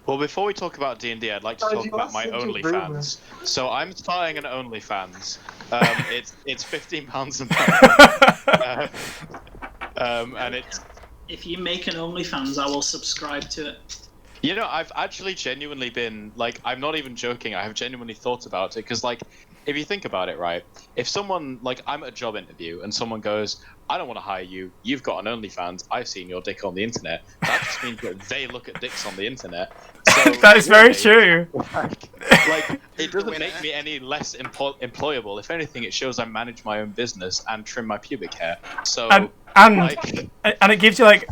Well, before we talk about D&D, I'd like to talk about my OnlyFans. So I'm starting an OnlyFans. It's £15 a month. And it's. If you make an OnlyFans, I will subscribe to it. You know, I've actually genuinely been like, I'm not even joking. I have genuinely thought about it because, like, if you think about it, right? If someone like I'm at a job interview and someone goes, "I don't want to hire you. You've got an OnlyFans. I've seen your dick on the internet." That just means that they look at dicks on the internet. So, that is very true. Like, it doesn't make me any less employable. If anything, it shows I manage my own business and trim my pubic hair. So. And it gives you like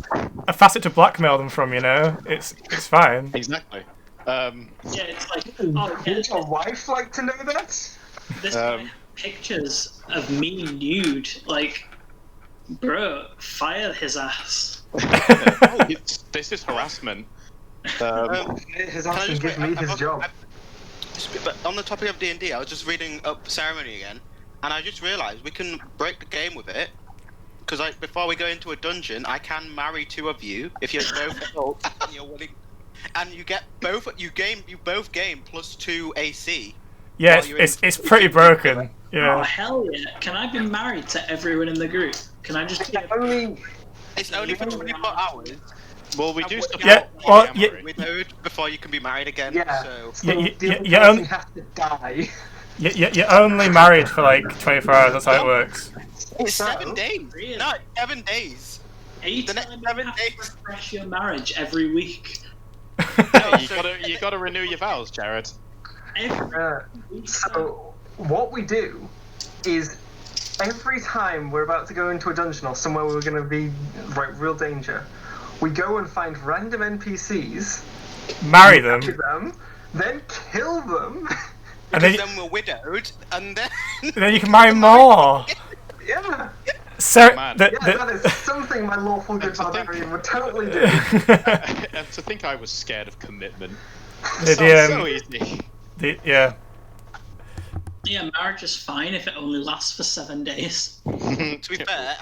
a facet to blackmail them from, you know. It's fine. Exactly. Yeah, it's like, oh, yeah. Would your wife like to know that? This guy had pictures of me nude. Like, bro, fire his ass. This is harassment. His ass can give me his job. But on the topic of D&D, I was just reading up Ceremony again, and I just realised we can break the game with it. Because before we go into a dungeon, I can marry two of you if you're both adult and you're willing, and you get both. You both gain +2 AC. Yeah, it's pretty broken. Yeah. Oh hell yeah! Can I be married to everyone in the group? Can I just? It's only for 24 hours. Well, we do stuff. Yeah. Well, Widowed before you can be married again. Yeah. So you only have to die. You're only married for like 24 hours. That's how it works. It's 7 days. Really? No, 7 days. Are you The next telling me 7 you have days. to refresh your marriage every week? You gotta renew your vows, Jared. Every week. So what we do is every time we're about to go into a dungeon or somewhere we're going to be real danger, we go and find random NPCs, marry them, then kill them. And then we're widowed, and then you can marry more. Yeah. So that is something my lawful good barbarian would totally do. And to think I was scared of commitment. So easy. Yeah, marriage is fine if it only lasts for 7 days. To be fair,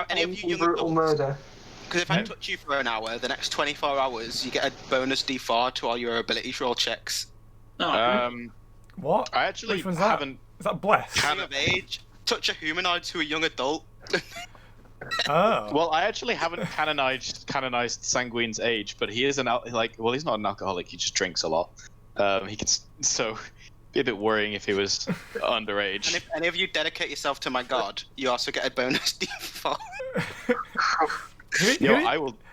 any of you young brutal adults, murder. because if I touch you for an hour, the next 24 hours you get a bonus D4 to all your ability roll checks. What? I actually Which one's haven't. Is that blessed? Coming of age, touch a humanoid to a young adult. Oh. Well, I actually haven't canonized Sanguine's age, but he is he's not an alcoholic. He just drinks a lot. He can be a bit worrying if he was underage. And if any of you dedicate yourself to my god, you also get a bonus D4.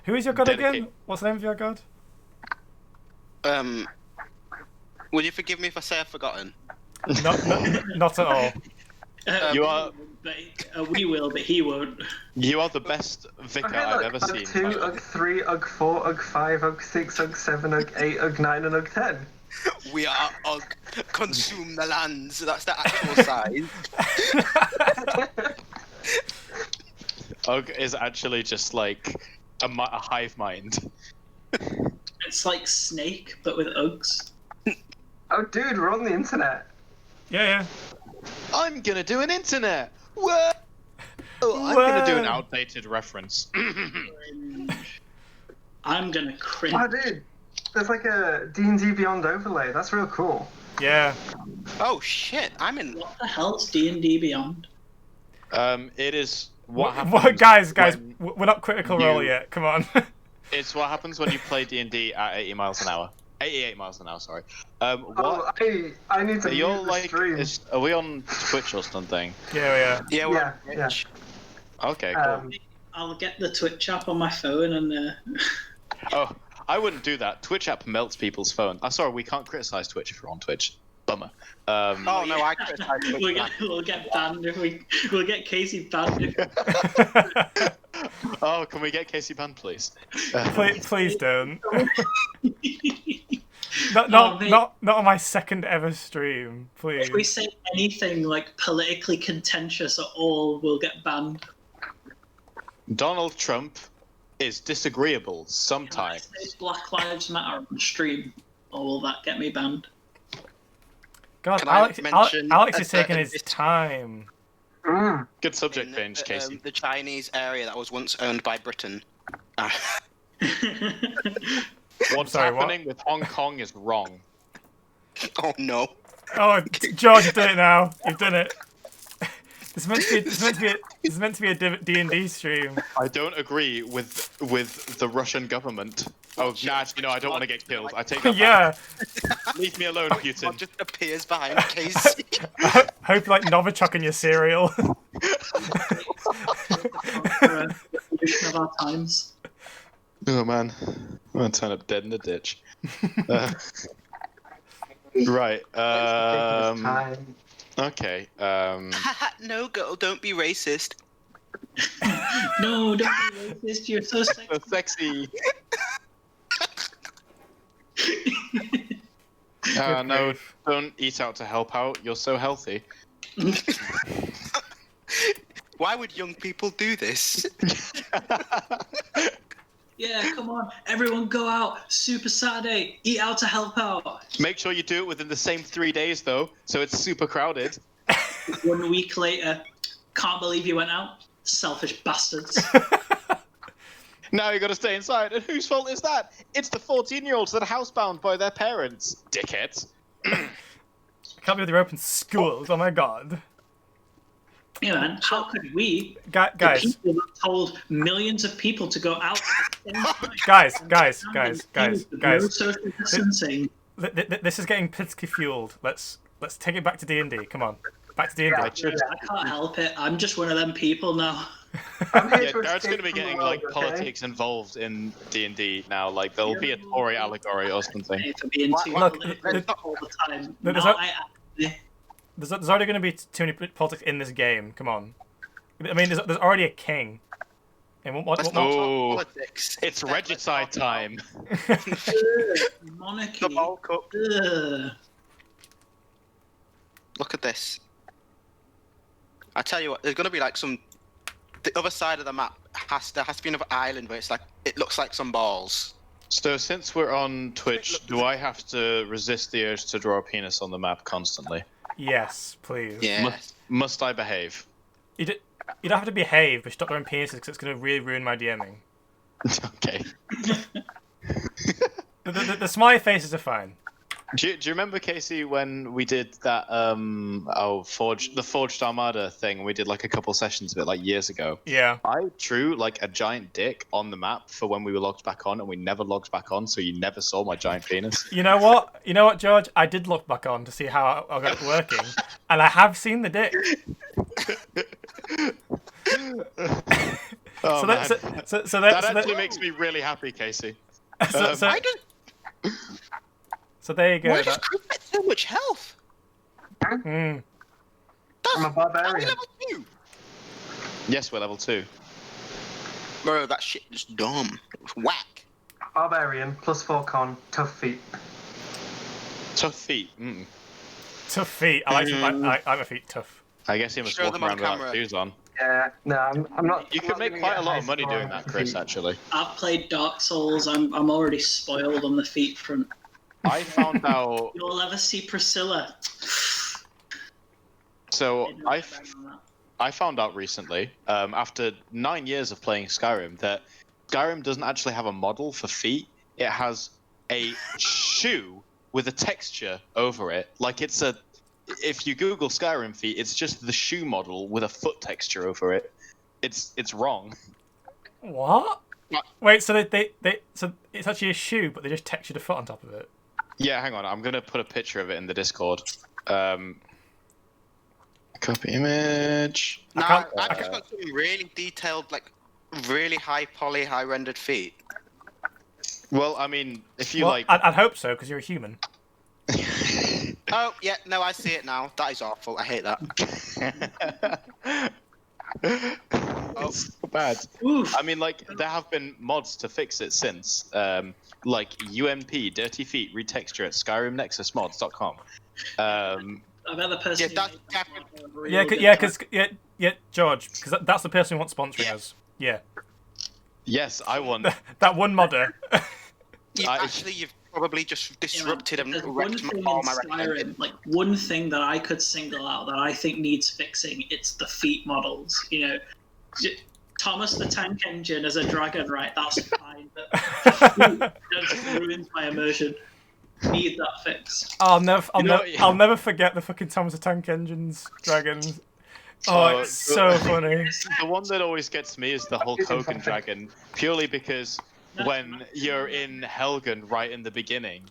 Who is your god again? What's the name of your god? Would you forgive me if I say I've forgotten? Not at all. You are. We will, but he won't. You are the best vicar I've ever seen. Ug 2, Ug 3, Ug 4, Ug 5, Ug 6, Ug 7, Ug 8, Ug 9, and Ug 10. We are Ug. Consume the lands. That's the actual size. Ug is actually just like a hive mind. It's like Snake, but with Ugs. Oh, dude, we're on the internet. Yeah. I'm gonna do an internet. Whoa! I'm gonna do an outdated reference. I'm gonna cringe. Oh, dude, there's like a D&D Beyond overlay. That's real cool. Yeah. Oh shit! I'm in. What the hell's D&D Beyond? It is what happens. Guys, we're not Critical Role yet. Come on. It's what happens when you play D&D at 80 miles an hour. 88 miles an hour, sorry. I need to mute the stream. Are we on Twitch or something? Yeah. Yeah, we're on Twitch. Okay, cool. I'll get the Twitch app on my phone and. Oh, I wouldn't do that. Twitch app melts people's phone. Sorry, we can't criticize Twitch if we're on Twitch. Bummer. Oh no, I criticize Twitch. We'll get banned if we'll get Casey banned. Oh, can we get Casey banned, please? Please don't. Not on my second ever stream, please. If we say anything like politically contentious at all, we'll get banned. Donald Trump is disagreeable sometimes. Can I say Black Lives Matter on stream, or will that get me banned? God, Alex is taking his time. Good subject change, Casey. The Chinese area that was once owned by Britain. What's Sorry, what? happening with Hong Kong is wrong. Oh no. Oh, George, you've done it now. You've done it. This is meant to be a D&D stream. I don't agree with the Russian government. Oh, nah, you know, I don't want to get killed. I take that Yeah. back. Leave me alone, God Putin. just appears behind Casey. Hope you like Novichok in your cereal. Revolution of our times. Oh man, I'm gonna turn up dead in the ditch. Right. Time. Okay. No, girl, don't be racist. No, don't be racist. You're so sexy. So sexy. No, don't eat out to help out. You're so healthy. Why would young people do this? Yeah, come on. Everyone go out. Super Saturday. Eat out to help out. Make sure you do it within the same 3 days, though, so it's super crowded. 1 week later. Can't believe you went out. Selfish bastards. Now you got to stay inside, and whose fault is that? It's the 14-year-olds that are housebound by their parents, dickheads. Can't believe they're open schools. Oh my god. Yeah, man. How could we, Guys, the people that told millions of people to go out at the same time, guys. no social distancing. This is getting politically fueled. Let's take it back to D&D. Come on, back to D&D. I can't help it. I'm just one of them people now. I'm here Yeah, to Garrett's going to be escape from getting the like world, okay? politics involved in D&D now. Like there'll be a Tory allegory or something. For being too Look, political all the time. there's No, a- I There's already going to be too many politics in this game. Come on. I mean, there's already a king. And what Let's not talk Oh. politics. It's Let's regicide talk time. monarchy. The World Cup. Ugh. Look at this. I tell you what, there's gonna be like some. The other side of the map has to be another island where it's like it looks like some balls. So since we're on Twitch, do I have to resist the urge to draw a penis on the map constantly? Yes, please. Yeah. Must I behave? You don't have to behave, but stop throwing penises because it's going to really ruin my DMing. Okay. The smiley faces are fine. Do you remember, Casey, when we did that the Forged Armada thing? We did like a couple sessions of it like years ago. Yeah. I drew like a giant dick on the map for when we were logged back on, and we never logged back on, so you never saw my giant penis. You know what? George? I did look back on to see how I got it working, and I have seen the dick. Oh, man. That actually makes me really happy, Casey. So there you go. Why does Chris get so much health? Mm. I'm a Are we barbarian. level 2? Yes, we're level 2. Bro, that shit is dumb. It's whack. Barbarian, +4 con, tough feet. Tough feet. Tough feet. I like my feet tough. I guess he must Show walk them on around without camera. shoes on. Yeah, no, I'm not. You I'm could not make gonna quite get a lot high of money score doing on that, the Chris, feet. actually. I've played Dark Souls. I'm already spoiled on the feet front. I found out... You'll ever see Priscilla. So, Didn't know I about that. I found out recently, after 9 years of playing Skyrim, that Skyrim doesn't actually have a model for feet. It has a shoe with a texture over it. Like it's a... If you Google Skyrim feet, it's just the shoe model with a foot texture over it. It's wrong. What? What? Wait, so so it's actually a shoe, but they just textured a foot on top of it. Yeah, hang on. I'm going to put a picture of it in the Discord. Copy image. No, can't- I've just got some really detailed, like, really high poly, high rendered feet. Well, I mean, if you Well, like... I'd hope so, because you're a human. Oh, yeah, no, I see it now. That is awful. I hate that. It's so bad. Oof. I mean, like, there have been mods to fix it since. Like, UMP, Dirty Feet, retexture at SkyrimNexusMods.com. I bet the person. Yeah, that's who made definitely- that one had a real Yeah, good time. yeah, George, because that's the person who wants sponsoring Yeah. us. Yeah, Yes, I want... that one modder. You've probably just disrupted and There's one wrecked thing all in my recommended. Skyrim, like one thing that I could single out that I think needs fixing. It's the feet models. You know, Thomas the Tank Engine as a dragon, right? That's fine. Just ruins my immersion. Need that fix. I'll never You know- I'll never forget the fucking Thomas the Tank Engine's dragons. Oh, it's so funny. The one that always gets me is the Hulk Hogan dragon, purely because when you're in Helgen right in the beginning,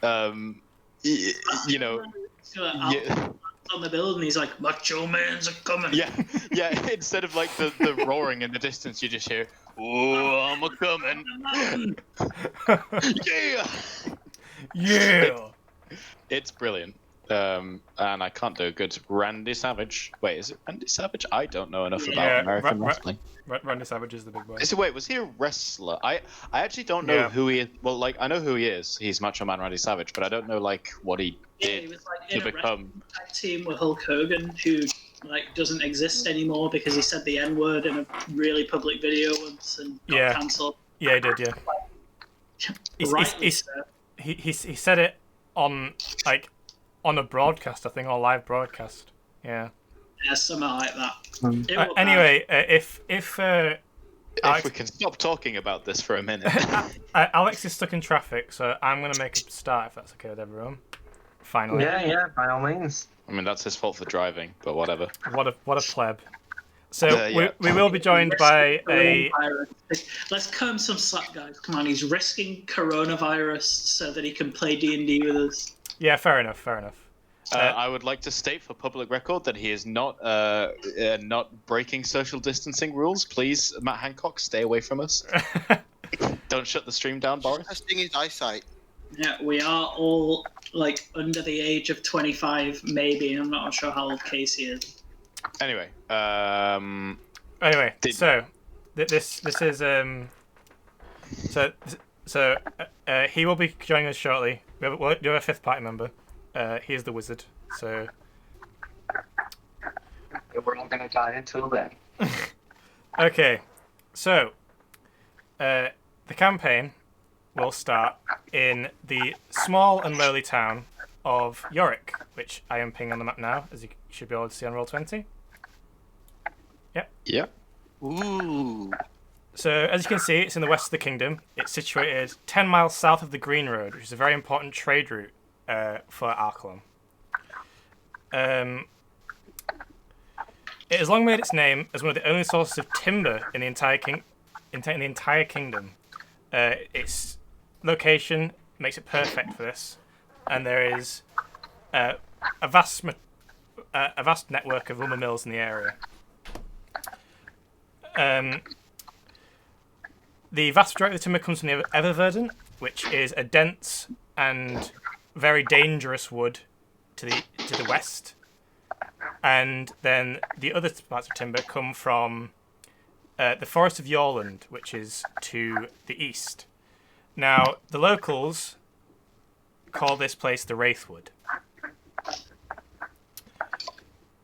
you know, yeah, On the building, he's like, "Macho man's a coming." yeah, instead of like the roaring in the distance, you just hear, "Oh, I'm a coming." Yeah. Yeah. It's brilliant. And I can't do a good Randy Savage. Wait, is it Randy Savage? I don't know enough about American wrestling. Randy Savage is the big boy. So wait, was he a wrestler? I actually don't know who he is. Well, like I know who he is. He's Macho Man Randy Savage, but I don't know like what he did he was like to in a become. tag team with Hulk Hogan, who like doesn't exist anymore because he said the N word in a really public video once and got cancelled. Yeah, he did. Yeah. He said it on like on a broadcast, I think, or live broadcast. Yeah. Yeah, something like that. Anyway, if we can stop talking about this for a minute. Alex is stuck in traffic, so I'm gonna make a start if that's okay with everyone. Finally. Yeah, by all means. I mean, that's his fault for driving, but whatever. What a pleb. So we will be joined by a. Let's cut him some slack, guys. Come on, he's risking coronavirus so that he can play D&D with us. Yeah, fair enough. I would like to state for public record that he is not breaking social distancing rules. Please, Matt Hancock, stay away from us. Don't shut the stream down, Boris. Testing his eyesight. Yeah, we are all like under the age of 25, maybe. I'm not sure how old Casey is. Anyway, so this is so he will be joining us shortly. We have a fifth party member. He is the wizard. So We're all gonna die until then. okay, so the campaign will start in the small and lowly town of Yorick, which I am pinging on the map now, as you should be able to see on Roll20. Yep. Ooh. So, as you can see, it's in the west of the kingdom. It's situated 10 miles south of the Green Road, which is a very important trade route for Arkellon. It has long made its name as one of the only sources of timber in the entire kingdom. Its location makes it perfect for this, and there is a vast network of lumber mills in the area. The vast majority of the timber comes from the Eververdant, which is a dense and very dangerous wood to the west. And then the other parts of timber come from the Forest of Yorland, which is to the east. Now, the locals call this place the Wraithwood.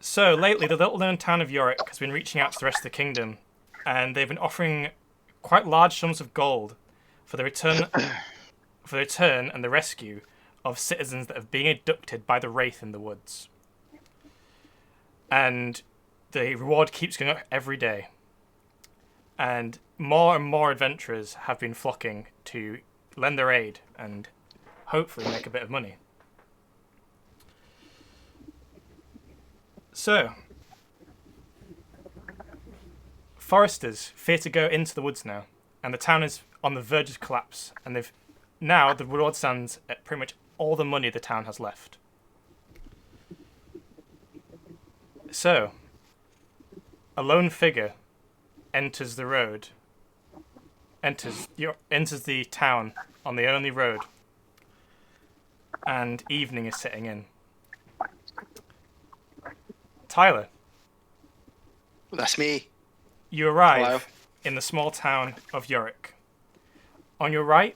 So, lately, the little-known town of Yorick has been reaching out to the rest of the kingdom, and they've been offering quite large sums of gold for the return and the rescue of citizens that have been abducted by the Wraith in the woods. And the reward keeps going up every day. And more adventurers have been flocking to lend their aid and hopefully make a bit of money. So, foresters fear to go into the woods now, and the town is on the verge of collapse, and the reward stands at pretty much all the money the town has left. So, a lone figure enters the town on the only road, and evening is setting in. Tyler. That's me. You arrive Hello. in the small town of Yorick. On your right,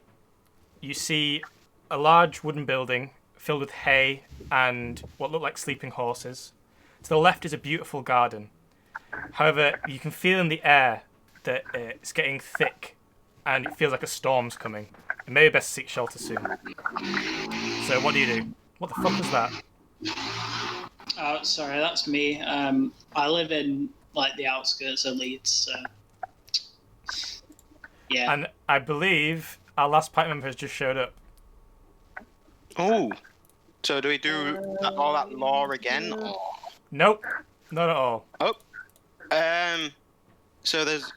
you see a large wooden building filled with hay and what look like sleeping horses. To the left is a beautiful garden. However, you can feel in the air that it's getting thick and it feels like a storm's coming. It may be best to seek shelter soon. So what do? What the fuck was that? Oh, sorry, that's me. I live in like the outskirts of Leeds, so. Yeah. And I believe our last party member has just showed up. Oh. So do we do all that lore again? Or... Nope, not at all. Oh. So there's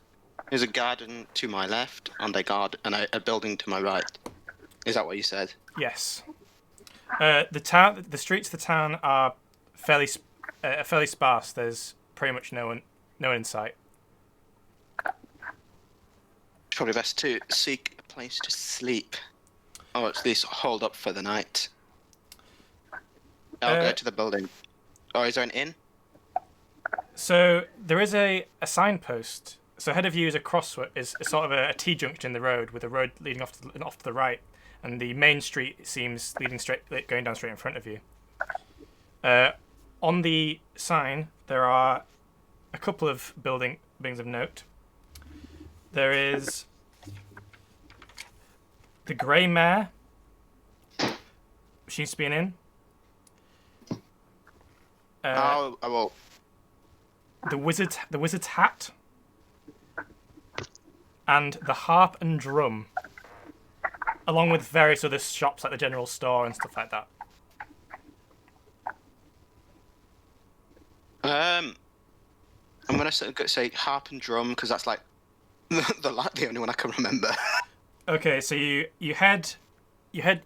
a garden to my left and a building to my right. Is that what you said? Yes. The streets of the town are fairly sparse. There's pretty much no one in sight. Probably best to seek a place to sleep. Or at least hold up for the night. I'll go to the building. Or is there an inn? So there is a signpost. So ahead of you is is sort of a T-junction in the road with a road leading off to the right, and the main street seems going down straight in front of you. On the sign there are a couple of buildings of note. There is the Grey Mare, which seems to be an inn. I will. The Wizard's Hat, and the Harp and Drum, along with various other shops like the General Store and stuff like that. I'm gonna say harp and drum because that's like the only one I can remember. Okay, so you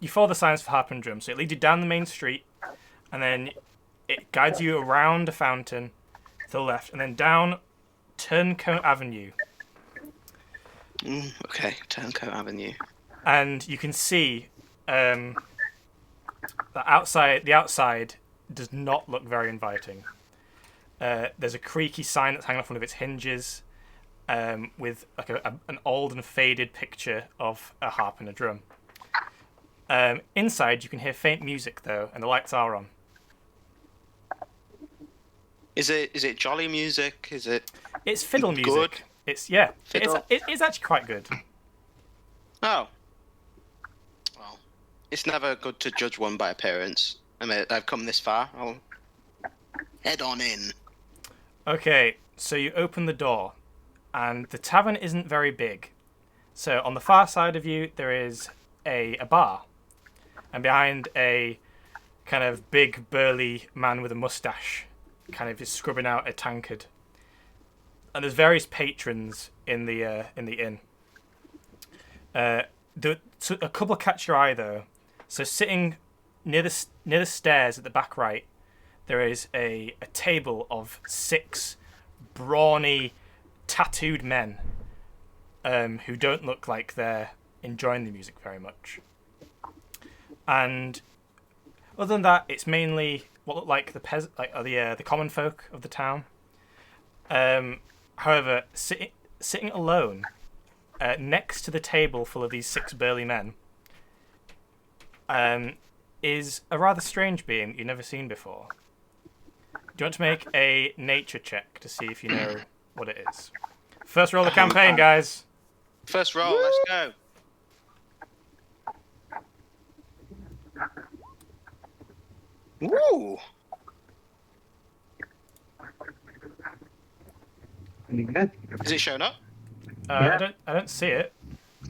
follow the signs for Harp and Drum. So it leads you down the main street, and then it guides you around a fountain to the left, and then down Turncoat Avenue. Okay, Turncoat Avenue. And you can see the outside does not look very inviting. There's a creaky sign that's hanging off one of its hinges, with like an old and faded picture of a harp and a drum. Inside, you can hear faint music though, and the lights are on. Is it jolly music? Is it? It's fiddle music. Good? Fiddle? It's actually quite good. Oh. Well, it's never good to judge one by appearance. I mean, I've come this far. I'll head on in. Okay, so you open the door, and the tavern isn't very big. So on the far side of you, there is a bar, and behind a kind of big, burly man with a mustache, kind of is scrubbing out a tankard. And there's various patrons in the inn. So a couple catch your eye though. So sitting near the stairs at the back right, there is a table of 6 brawny, tattooed men who don't look like they're enjoying the music very much. And other than that, it's mainly what look like the common folk of the town. However, sitting alone next to the table full of these 6 burly men is a rather strange being that you've never seen before. Do you want to make a nature check to see if you know what it is? First roll of the campaign, guys. First roll, let's go. Woo! Is it showing up? Yeah. I don't see it.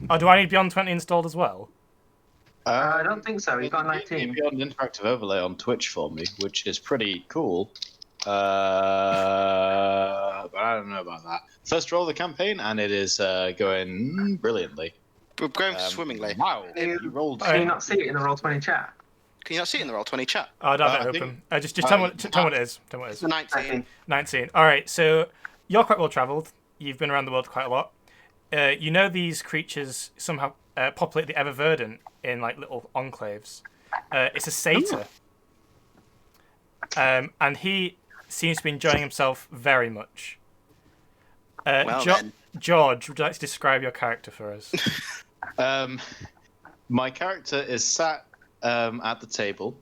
Oh, do I need Beyond 20 installed as well? I don't think so. You've got 19. You've got an interactive overlay on Twitch for me, which is pretty cool. But I don't know about that. First roll of the campaign, and it is going brilliantly. We're going swimmingly. Wow, you rolled. Can you not see it in the Roll20 chat? Can you not see it in the Roll20 chat? Oh, I don't have it open. Just tell me what it is. Tell me what it is. 19. 19. All right, so you're quite well travelled. You've been around the world quite a lot. You know these creatures somehow populate the Eververdant in like little enclaves. It's a satyr. And he seems to be enjoying himself very much. Then. George, would you like to describe your character for us? My character is sat at the table.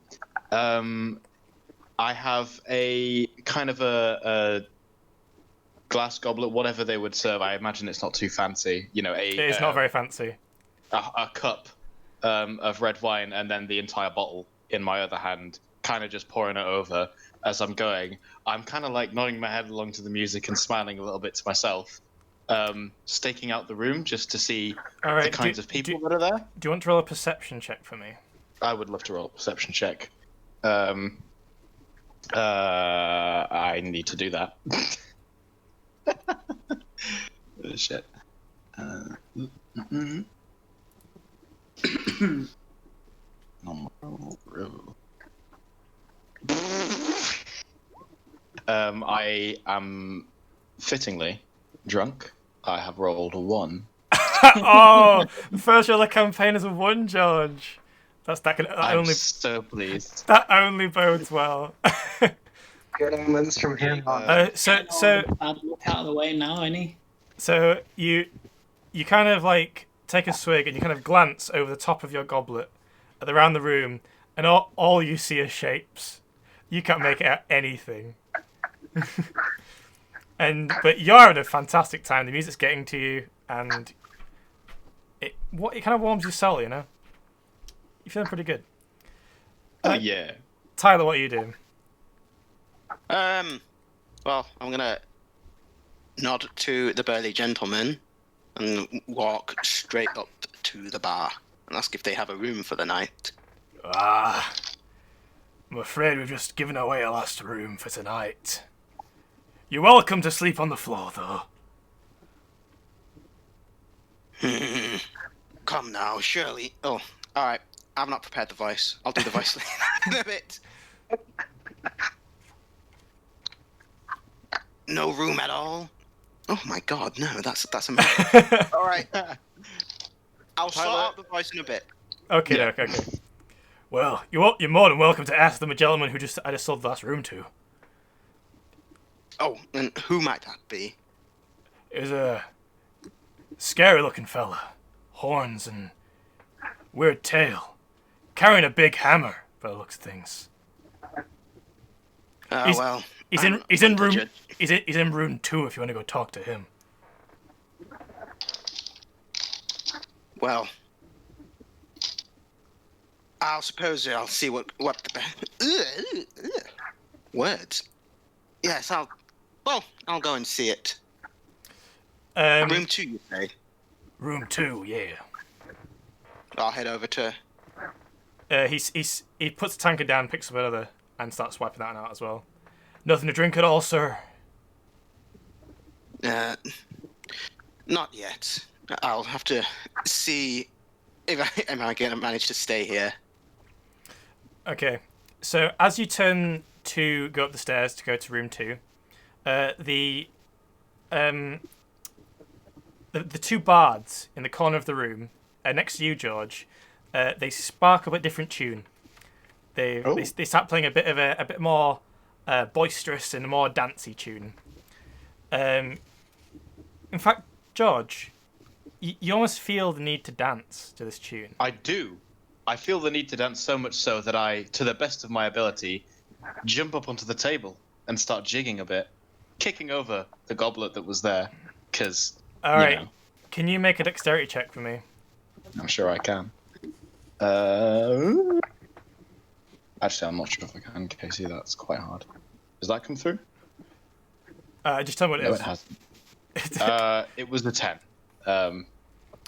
I have a kind of a glass goblet, whatever they would serve. I imagine it's not too fancy. You know, It is not very fancy. A cup of red wine, and then the entire bottle in my other hand, kind of just pouring it over as I'm going. I'm kind of like nodding my head along to the music and smiling a little bit to myself. staking out the room just to see All right, the kinds of people that are there. Do you want to roll a perception check for me? I would love to roll a perception check. I need to do that. Shit. I am fittingly drunk. I have rolled a 1. Oh, the first roll of the campaign is a 1, George. I'm so pleased. That only bodes well. Good omens from here on. Bad look out of the way now, any? So you kind of like take a swig and you kind of glance over the top of your goblet around the room, and all you see are shapes. You can't make out anything. But you're having a fantastic time. The music's getting to you, and it kind of warms your soul, you know. You're feeling pretty good. Yeah. Tyler, what are you doing? Well, I'm gonna nod to the burly gentleman and walk straight up to the bar and ask if they have a room for the night. I'm afraid we've just given away our last room for tonight. You're welcome to sleep on the floor, though. Come now, Shirley. Oh, alright. I've not prepared the voice. I'll do the voice in a bit. No room at all? Oh my god, no, that's a mess. Alright. I'll sort out the voice in a bit. Okay, Yeah. okay. Well, you're more than welcome to ask the gentleman who I just sold the last room to. Oh, and who might that be? It was a scary-looking fella. Horns and weird tail. Carrying a big hammer, by the looks of things. He's in room 2 if you want to go talk to him. Well, I'll suppose I'll see what the words. Yes, I'll go and see it. Room 2, you say? Room 2, yeah. I'll head over to. He puts the tankard down, picks up another, and starts swiping that one out as well. Nothing to drink at all, sir. Not yet. I'll have to see if I can manage to stay here. Okay, so as you turn to go up the stairs to go to room 2, the two bards in the corner of the room next to you, George, they spark up a different tune. They start playing a bit more boisterous and a more dancey tune. In fact, George, you almost feel the need to dance to this tune. I do. I feel the need to dance so much so that I, to the best of my ability, jump up onto the table and start jigging a bit, kicking over the goblet that was there, because, Alright, can you make a dexterity check for me? I'm sure I can. Actually, I'm not sure if I can, Casey. That's quite hard. Does that come through? Just tell me what it is. No, it hasn't. It was the 10.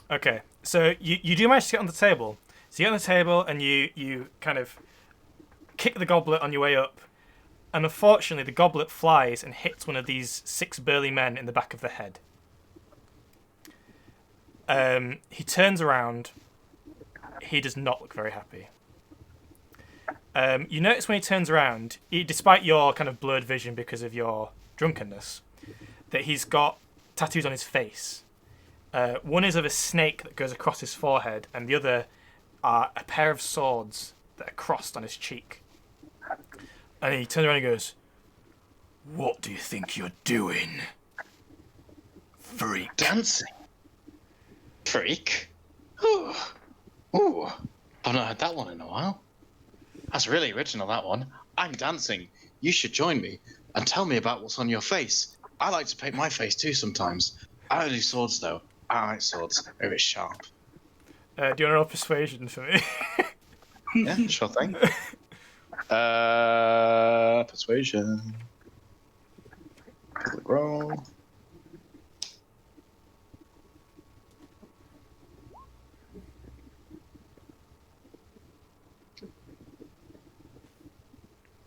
Okay, so you do manage to get on the table. So you get on the table and you kind of kick the goblet on your way up, and unfortunately the goblet flies and hits one of these 6 burly men in the back of the head. He turns around. He does not look very happy. You notice when he turns around, despite your kind of blurred vision because of your drunkenness, that he's got tattoos on his face. One is of a snake that goes across his forehead, and the other are a pair of swords that are crossed on his cheek. And he turns around and goes, "What do you think you're doing, freak?" Dancing? Freak? Ooh. I've not heard that one in a while. That's really original, that one. I'm dancing. You should join me and tell me about what's on your face. I like to paint my face too sometimes. I don't do swords though. I like swords. They're a bit sharp. Do you want to roll persuasion for me? Yeah, sure thing. Persuasion. Public roll.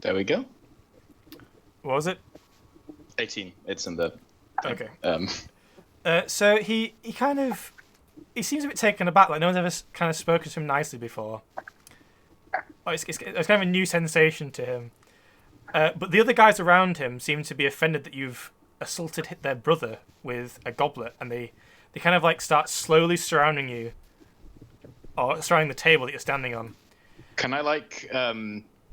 There we go. What was it? 18. It's in the. Okay. Um. So he seems a bit taken aback, like no one's ever kind of spoken to him nicely before. Oh, it's kind of a new sensation to him. But the other guys around him seem to be offended that you've assaulted their brother with a goblet, and they kind of like start slowly surrounding you, or surrounding the table that you're standing on. Can I like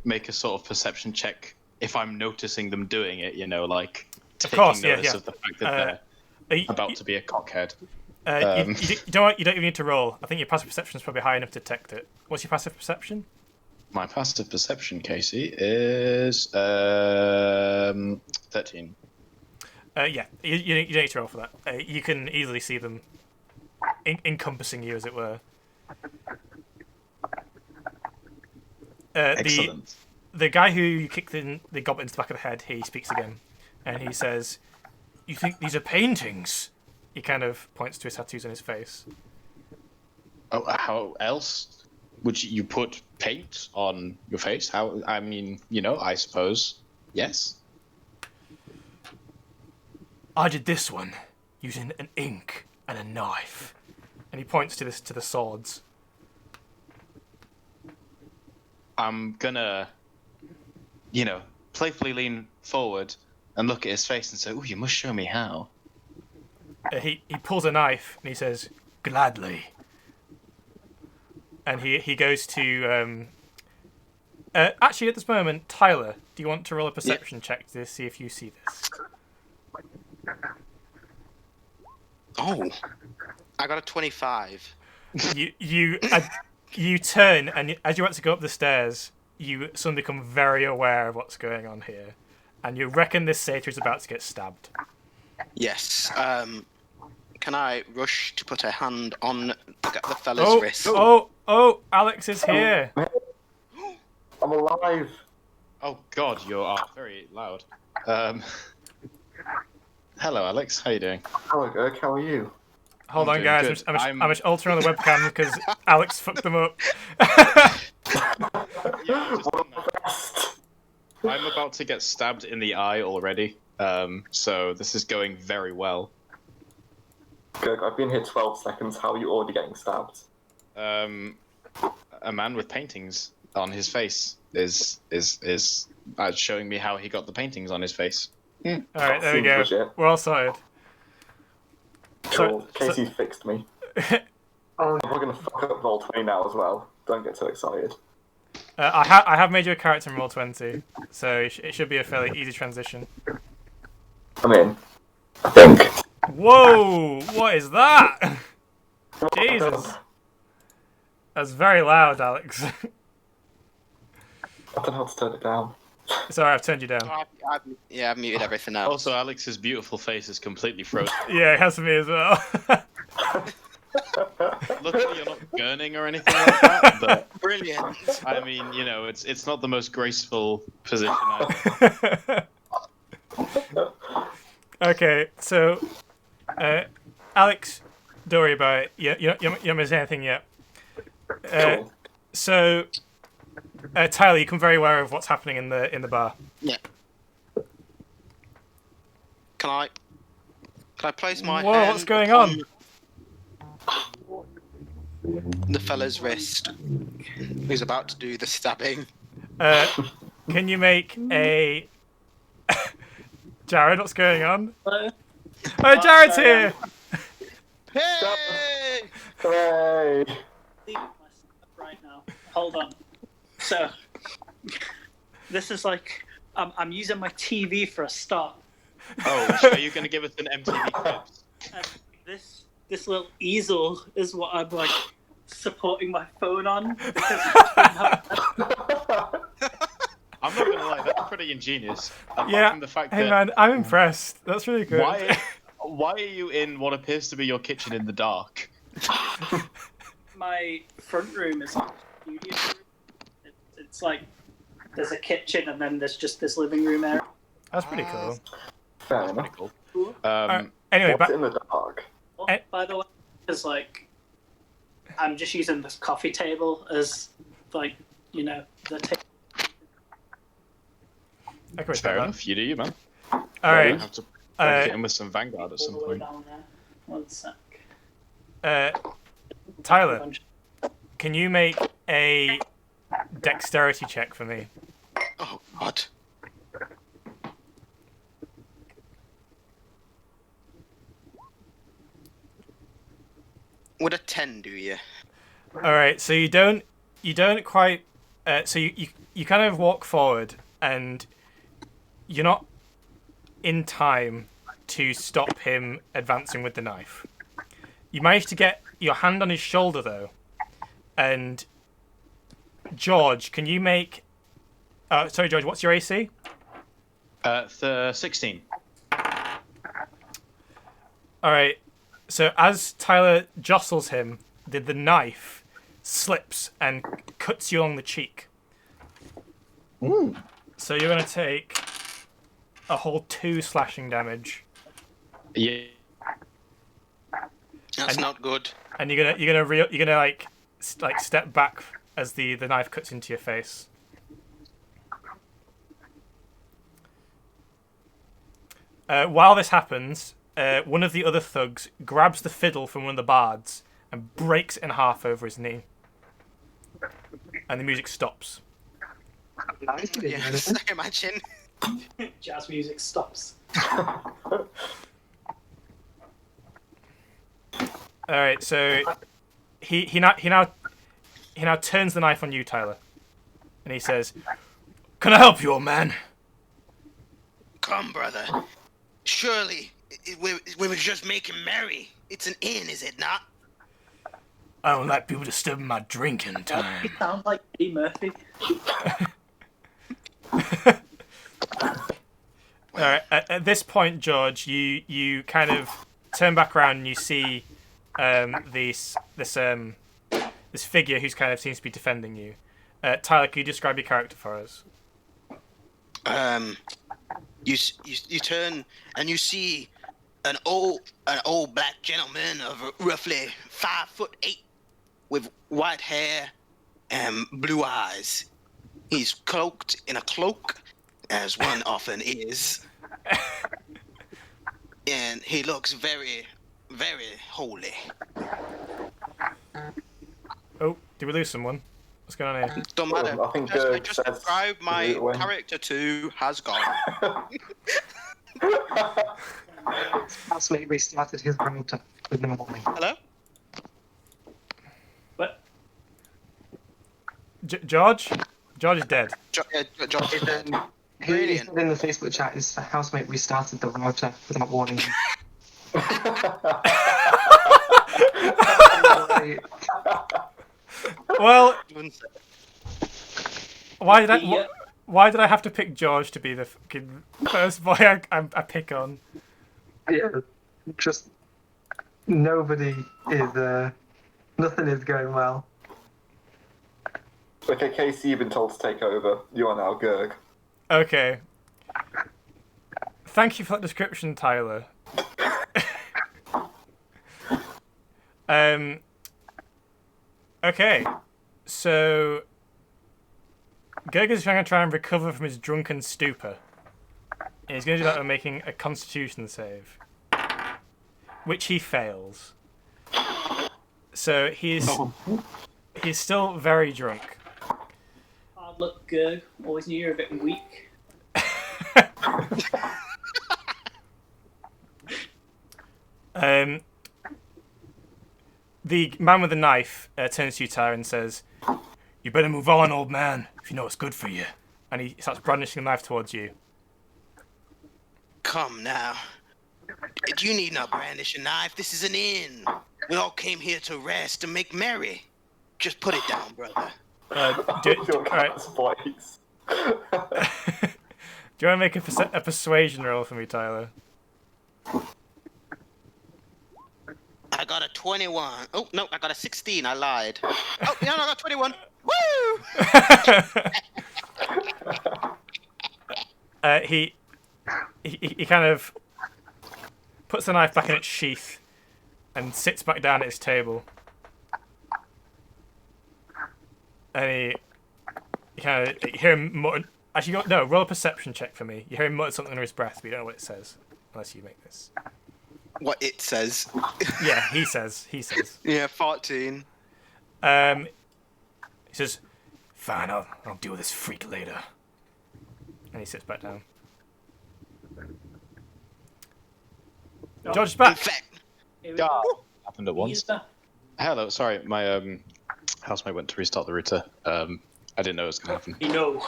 make a sort of perception check if I'm noticing them doing it? You know, like taking notice of the fact that they're about to be a cockhead. You don't even need to roll. I think your passive perception is probably high enough to detect it. What's your passive perception? My passive perception, Casey, is 13. Yeah, you don't need to roll for that. You can easily see them encompassing you, as it were. Excellent. The guy who you kicked the goblet into the back of the head, he speaks again, and he says, "You think these are paintings?" He kind of points to his tattoos on his face. Oh, how else would you put paint on your face? How? I mean, you know, I suppose. Yes. I did this one using an ink and a knife, and he points to the swords. I'm gonna, you know, playfully lean forward and look at his face and say, "Oh, you must show me how." He pulls a knife and he says, "Gladly." And he goes to actually at this moment, Tyler, do you want to roll a perception check to see if you see this? Oh, I got a 25. You turn, and as you want to go up the stairs, you suddenly become very aware of what's going on here, and you reckon this satyr is about to get stabbed. Yes. Can I rush to put a hand on the fella's wrist? Oh! Alex is here. I'm alive. Oh God, you are very loud. Hello, Alex. How you doing? Hello, Dirk. How are you? Hold on, doing guys. good. I'm altering on the webcam because Alex fucked them up. Yeah, I'm about to get stabbed in the eye already. So this is going very well. Dirk, I've been here 12 seconds. How are you already getting stabbed? A man with paintings on his face is showing me how he got the paintings on his face. All right, there we Seems go. legit. We're all sorted. Cool. Casey's fixed me. We're going to fuck up roll 20 now as well. Don't get too excited. I have made you a character in Roll20, so it should be a fairly easy transition. I'm in. I think. Whoa! What is that? Jesus. That's very loud, Alex. I don't know how to turn it down. Sorry, I've turned you down. I've muted everything else. Also, Alex's beautiful face is completely frozen. Yeah, it has for me as well. Luckily, you're not gurning or anything like that. But Brilliant. I mean, you know, it's not the most graceful position either. Okay, so Alex, don't worry about it. You're not missing anything yet. Cool. So, Tyler, you become very aware of what's happening in the bar. Yeah. Can I place my Whoa, hand what's going on? The fella's wrist, who's about to do the stabbing. Can you make a... Jared, what's going on? Hello? Oh, Jared's here! Hey! Hooray! Right now. Hold on. So, this is like, I'm using my TV for a start. Oh, are you going to give us an MTV clips? And this little easel is what I'm like supporting my phone on. Because I'm not going to lie, that's pretty ingenious. Apart Yeah, from the fact hey that man, I'm impressed. That's really good. why are you in what appears to be your kitchen in the dark? my front room is like a studio room. It's like there's a kitchen and then there's just this living room area. That's pretty cool. Fair That's enough. pretty cool. Anyway, What's in the dark? By the way, because like I'm just using this coffee table as like the table. I can Fair respect enough. You do you, man. that. All I right. have to Uh, get in with some Vanguard at some All the way point. down there. 1 sec. Tyler, can you make a dexterity check for me? Oh God. Would a 10 do you? All right, so you don't quite. So you kind of walk forward, and you're not in time to stop him advancing with the knife. You manage to get your hand on his shoulder though, and George, can you make? Sorry, George, what's your AC? 16. All right. So as Tyler jostles him, the knife slips and cuts you along the cheek. Ooh. So you're gonna take a whole 2 slashing damage, Yeah. That's not good. and you're gonna like step back as the knife cuts into your face. While this happens, one of the other thugs grabs the fiddle from one of the bards and breaks it in half over his knee. And the music stops. Nice. You didn't Yeah, do anything. I imagine. Jazz music stops. Alright, so he now turns the knife on you, Tyler. And he says, "Can I help you, old man?" Come, brother. Surely, we were just making merry. It's an inn, is it not? I don't like people disturbing my drinking time. He sounds like Eddie Murphy. Alright, at this point, George, you kind of turn back around and you see this figure who's kind of seems to be defending you. Tyler, can you describe your character for us? You turn and you see an old black gentleman of roughly 5'8", with white hair and blue eyes. He's cloaked in a cloak, as one often is, and he looks very, very holy. Oh, did we lose someone? What's going on here? Don't matter. I think I Gerg just says described my it away. character to has gone. Housemate restarted his router with the morning. Hello? But George? George is dead. Josh is dead. He Brilliant. said in the Facebook chat, his housemate restarted the router without warning him. Well, why did Yeah. why did I have to pick George to be the fucking first boy I pick on? Yeah, just nobody is. Nothing is going well. Okay, Casey, you've been told to take over. You are now Gerg. Okay. Thank you for that description, Tyler. Okay, so Gerger's going to try and recover from his drunken stupor. And he's going to do that by making a Constitution save, which he fails. So he's still very drunk. hard luck, Gerg. Always knew you were a bit weak. The man with the knife turns to you, Tyler, and says, "You better move on, old man, if you know what's good for you." And he starts brandishing the knife towards you. Come now. You need not brandish a knife. This is an inn. We all came here to rest and make merry. Just put it down, brother. Your alright. cat's voice. Do you want to make a persuasion roll for me, Tyler? I got a 21. Oh, no, I got a 16. I lied. Oh, yeah, no, I got 21. Woo! He kind of puts the knife back in its sheath and sits back down at his table. And he kind of you hear him Actually, no. Roll a perception check for me. You hear him mutter something under his breath, but you don't know what it says unless you make this. What it says. Yeah, he says. He says. Yeah, 14. He says, "Fine, I'll deal with this freak later." And he sits back down. George is In back. fact, Here we God, go. happened at once. User. Hello, sorry, my housemate went to restart the router. I didn't know it was going to happen. You know.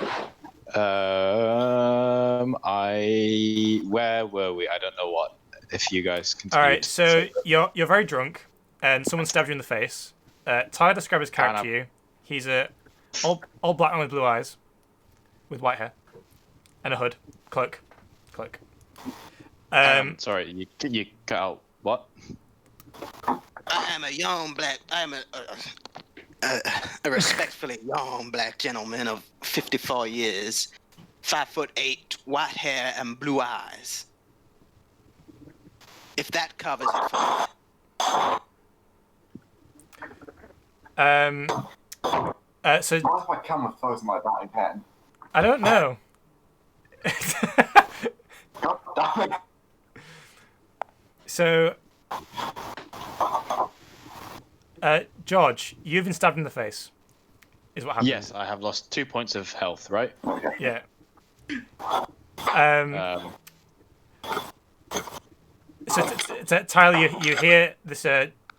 Where were we? I don't know what. If you guys All continue. right, so you're very drunk, and someone stabbed you in the face. Tyler described his character to you. He's a all black man with blue eyes, with white hair, and a hood, cloak. Sorry, you cut out what? I am a young black. I am a respectfully young black gentleman of 54 years, 5'8", white hair and blue eyes. If that covers it for me. So Why is my camera frozen like that again? I don't know. God damn it. So, George, you've been stabbed in the face. Is what happened? Yes, I have lost 2 points of health. Right. Okay. Yeah. So Tyler, you hear this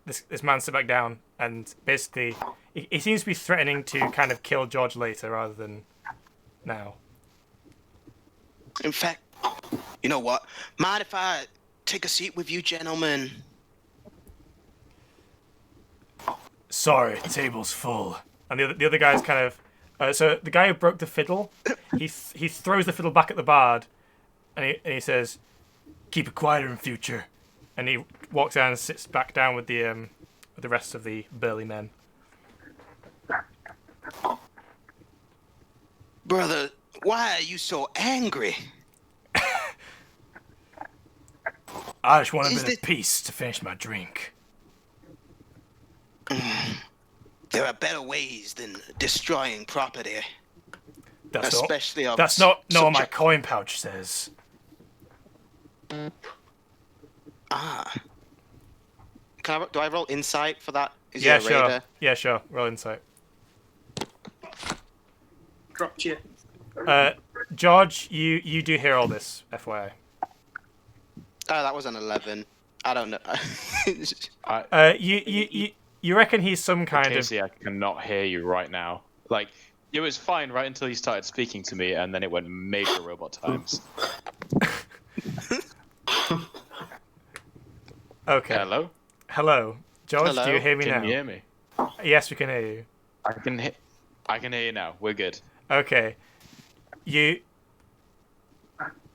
this man sit back down, and basically he seems to be threatening to kind of kill George later rather than now. In fact, you know what? Mind if I take a seat with you, gentlemen? Sorry, table's full. And the other guy's kind of so the guy who broke the fiddle, he throws the fiddle back at the bard, and he says, "Keep it quieter in future." And he walks down and sits back down with the rest of the burly men. Brother, why are you so angry? I just want a Is bit it- of peace to finish my drink. There are better ways than destroying property, That's especially not. of That's not what my subject- coin pouch says. Ah. Do I roll insight for that? Is Yeah, he a raider? sure. Yeah, sure. Roll insight. Dropped you. George, you do hear all this, FYI. Oh, that was an 11. I don't know. You reckon he's some kind of Casey, I cannot hear you right now. Like, it was fine right until you started speaking to me, and then it went major robot times. okay. Hello? George, Hello? do you hear me Can now? you hear me? Yes, we can hear you. I can hear you now. We're good. Okay.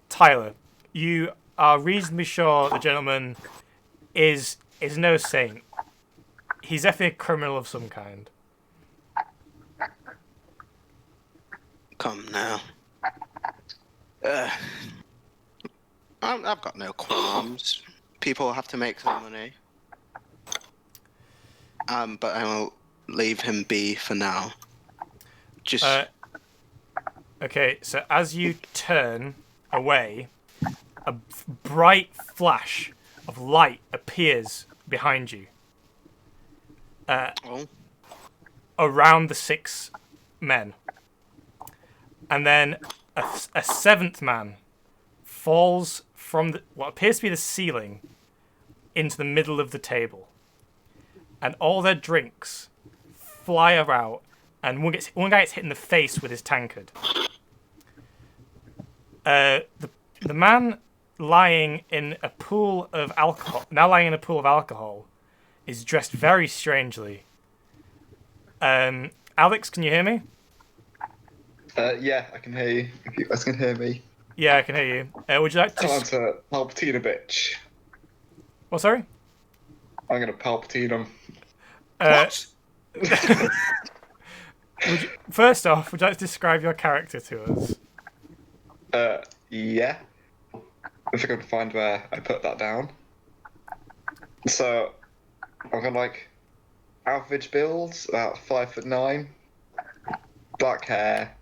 Tyler, you are reasonably sure the gentleman is no saint. He's definitely a criminal of some kind. Come now. I've got no qualms. People have to make some money. But I will leave him be for now. Just Okay, so as you turn away, a bright flash of light appears behind you. oh, Around the 6 men. And then a 7th man falls from what appears to be the ceiling into the middle of the table. And all their drinks fly out, and one guy gets hit in the face with his tankard. The man lying in a pool of alcohol, is dressed very strangely. Alex, can you hear me? Yeah, I can hear you. If you guys can hear me. Yeah, I can hear you. Would you like Time to? to Palpatine a bitch. What? Sorry. I'm gonna Palpatine him. what? First off, would you like to describe your character to us? Yeah. If I can find where I put that down. So, I'm gonna average build, about 5'9", black hair,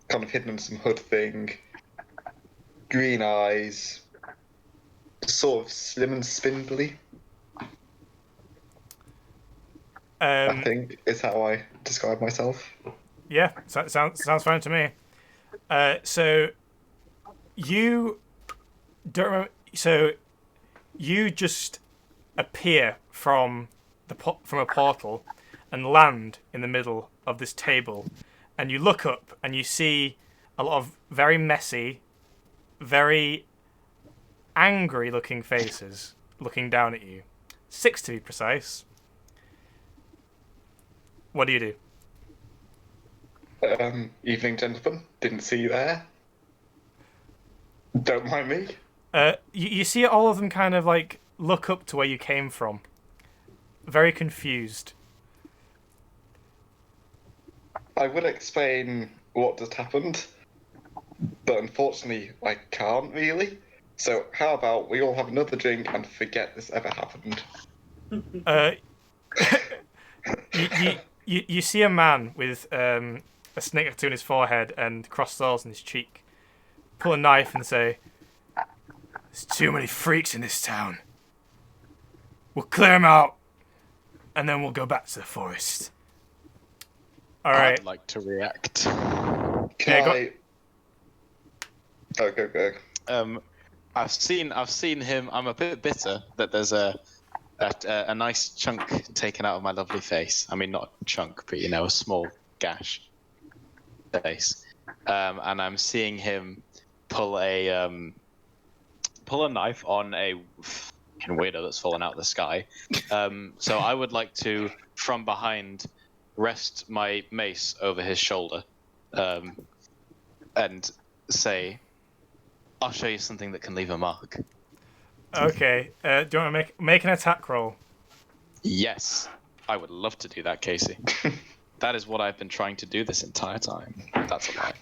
kind of hidden in some hood thing, green eyes, sort of slim and spindly. I think is how I describe myself. Yeah, sounds fine to me. So you don't remember. So you just appear from a portal and land in the middle of this table, and you look up and you see a lot of very messy, very angry-looking faces looking down at you. 6 to be precise. What do you do? Evening, gentlemen. Didn't see you there. Don't mind me. You see all of them kind of like look up to where you came from. Very confused. I will explain what just happened, but unfortunately I can't really. So how about we all have another drink and forget this ever happened? You see a man with a snake tattoo on his forehead and crossed swords on his cheek pull a knife and say, "There's too many freaks in this town. We'll clear them out, and then we'll go back to the forest." All right. I'd like to react. Can go. I've seen him. I'm a bit bitter that there's a nice chunk taken out of my lovely face. I mean, not a chunk, but a small gash face. And I'm seeing him pull a knife on a fucking weirdo that's fallen out of the sky. So I would like to, from behind, rest my mace over his shoulder, and say, "I'll show you something that can leave a mark." Okay. Do you want to make an attack roll? Yes, I would love to do that, Casey. That is what I've been trying to do this entire time. That's a lie.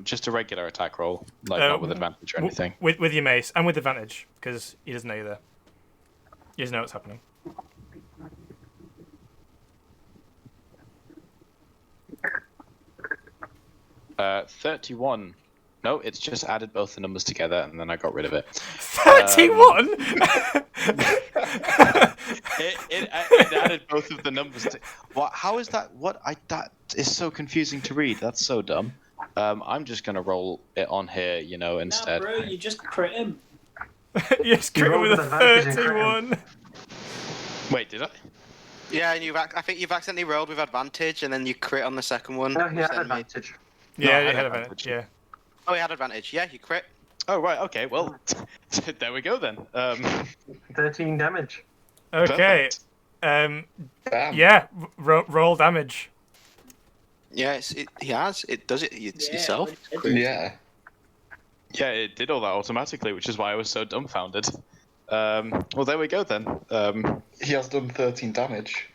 Just a regular attack roll, not with advantage or anything. With your mace and with advantage, because he doesn't know you're there. He doesn't know what's happening. 31. No, it's just added both the numbers together and then I got rid of it. 31. It added both of the numbers. What? How is that? That is so confusing to read. That's so dumb. I'm just gonna roll it on here, instead. Nah, bro, you just crit him. You just crit him with a 31. Wait, did I? Yeah, and I think you've accidentally rolled with advantage, and then you crit on the second one. No, he had advantage. Yeah, No, he had advantage. Yeah. Oh, he had advantage. Yeah, you crit. Oh right, okay. Well, there we go then. 13 damage. Okay. Damn. Yeah. Roll damage. Yeah, he has. It does it yourself. Yeah. Yeah, it did all that automatically, which is why I was so dumbfounded. Well, there we go then. He has done 13 damage.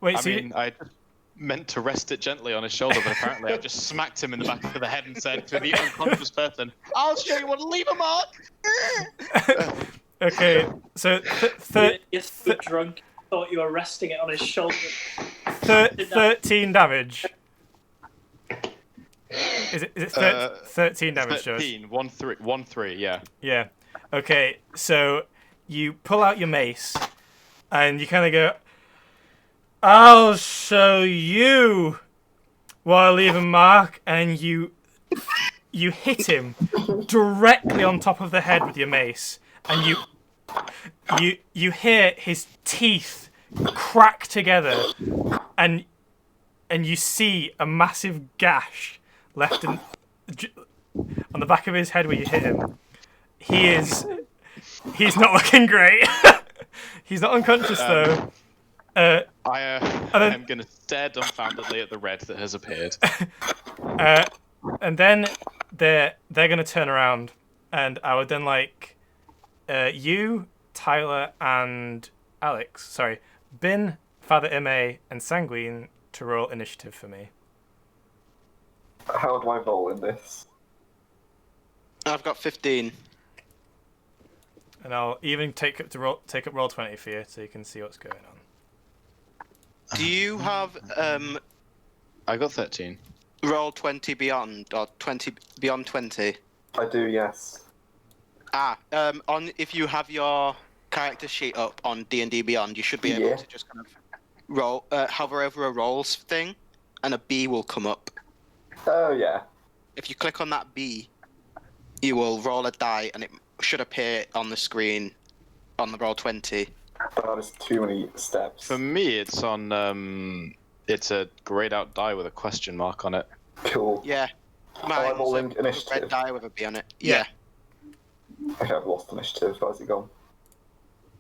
Wait, I meant to rest it gently on his shoulder, but apparently I just smacked him in the back of the head and said to the unconscious person, "I'll show you what to leave a mark." Okay, so You're so drunk. Thought you were resting it on his shoulder. 13 damage. Is it 13 damage, Josh? 13, 1 3, yeah. Yeah. Okay, so you pull out your mace, and you kind of go, "I'll show you while I leave a mark," and you hit him directly on top of the head with your mace, and you hear his teeth crack together, and you see a massive gash left on the back of his head where you hit him. He's not looking great. He's not unconscious though. I am going to stare dumbfoundedly at the red that has appeared. And then they're going to turn around, and I would then like you, Tyler, and Alex. Sorry, Bin, Father Ime, and Sanguine to roll initiative for me. How do I roll in this? I've got 15. And I'll even take up roll 20 for you, so you can see what's going on. Do you have I got 13. Roll 20 beyond, or 20 beyond 20. I do, yes. On if you have your character sheet up on D&D Beyond, you should be able to just kind of roll, hover over a rolls thing, and a B will come up. Oh, yeah. If you click on that B, you will roll a die, and it should appear on the screen on the roll 20. That is too many steps. For me, it's on. It's a grayed out die with a question mark on it. Cool. Yeah. I'm Mine's rolling a initiative. red die with a B on it. Yeah. Okay, I've lost initiative. Where's it gone?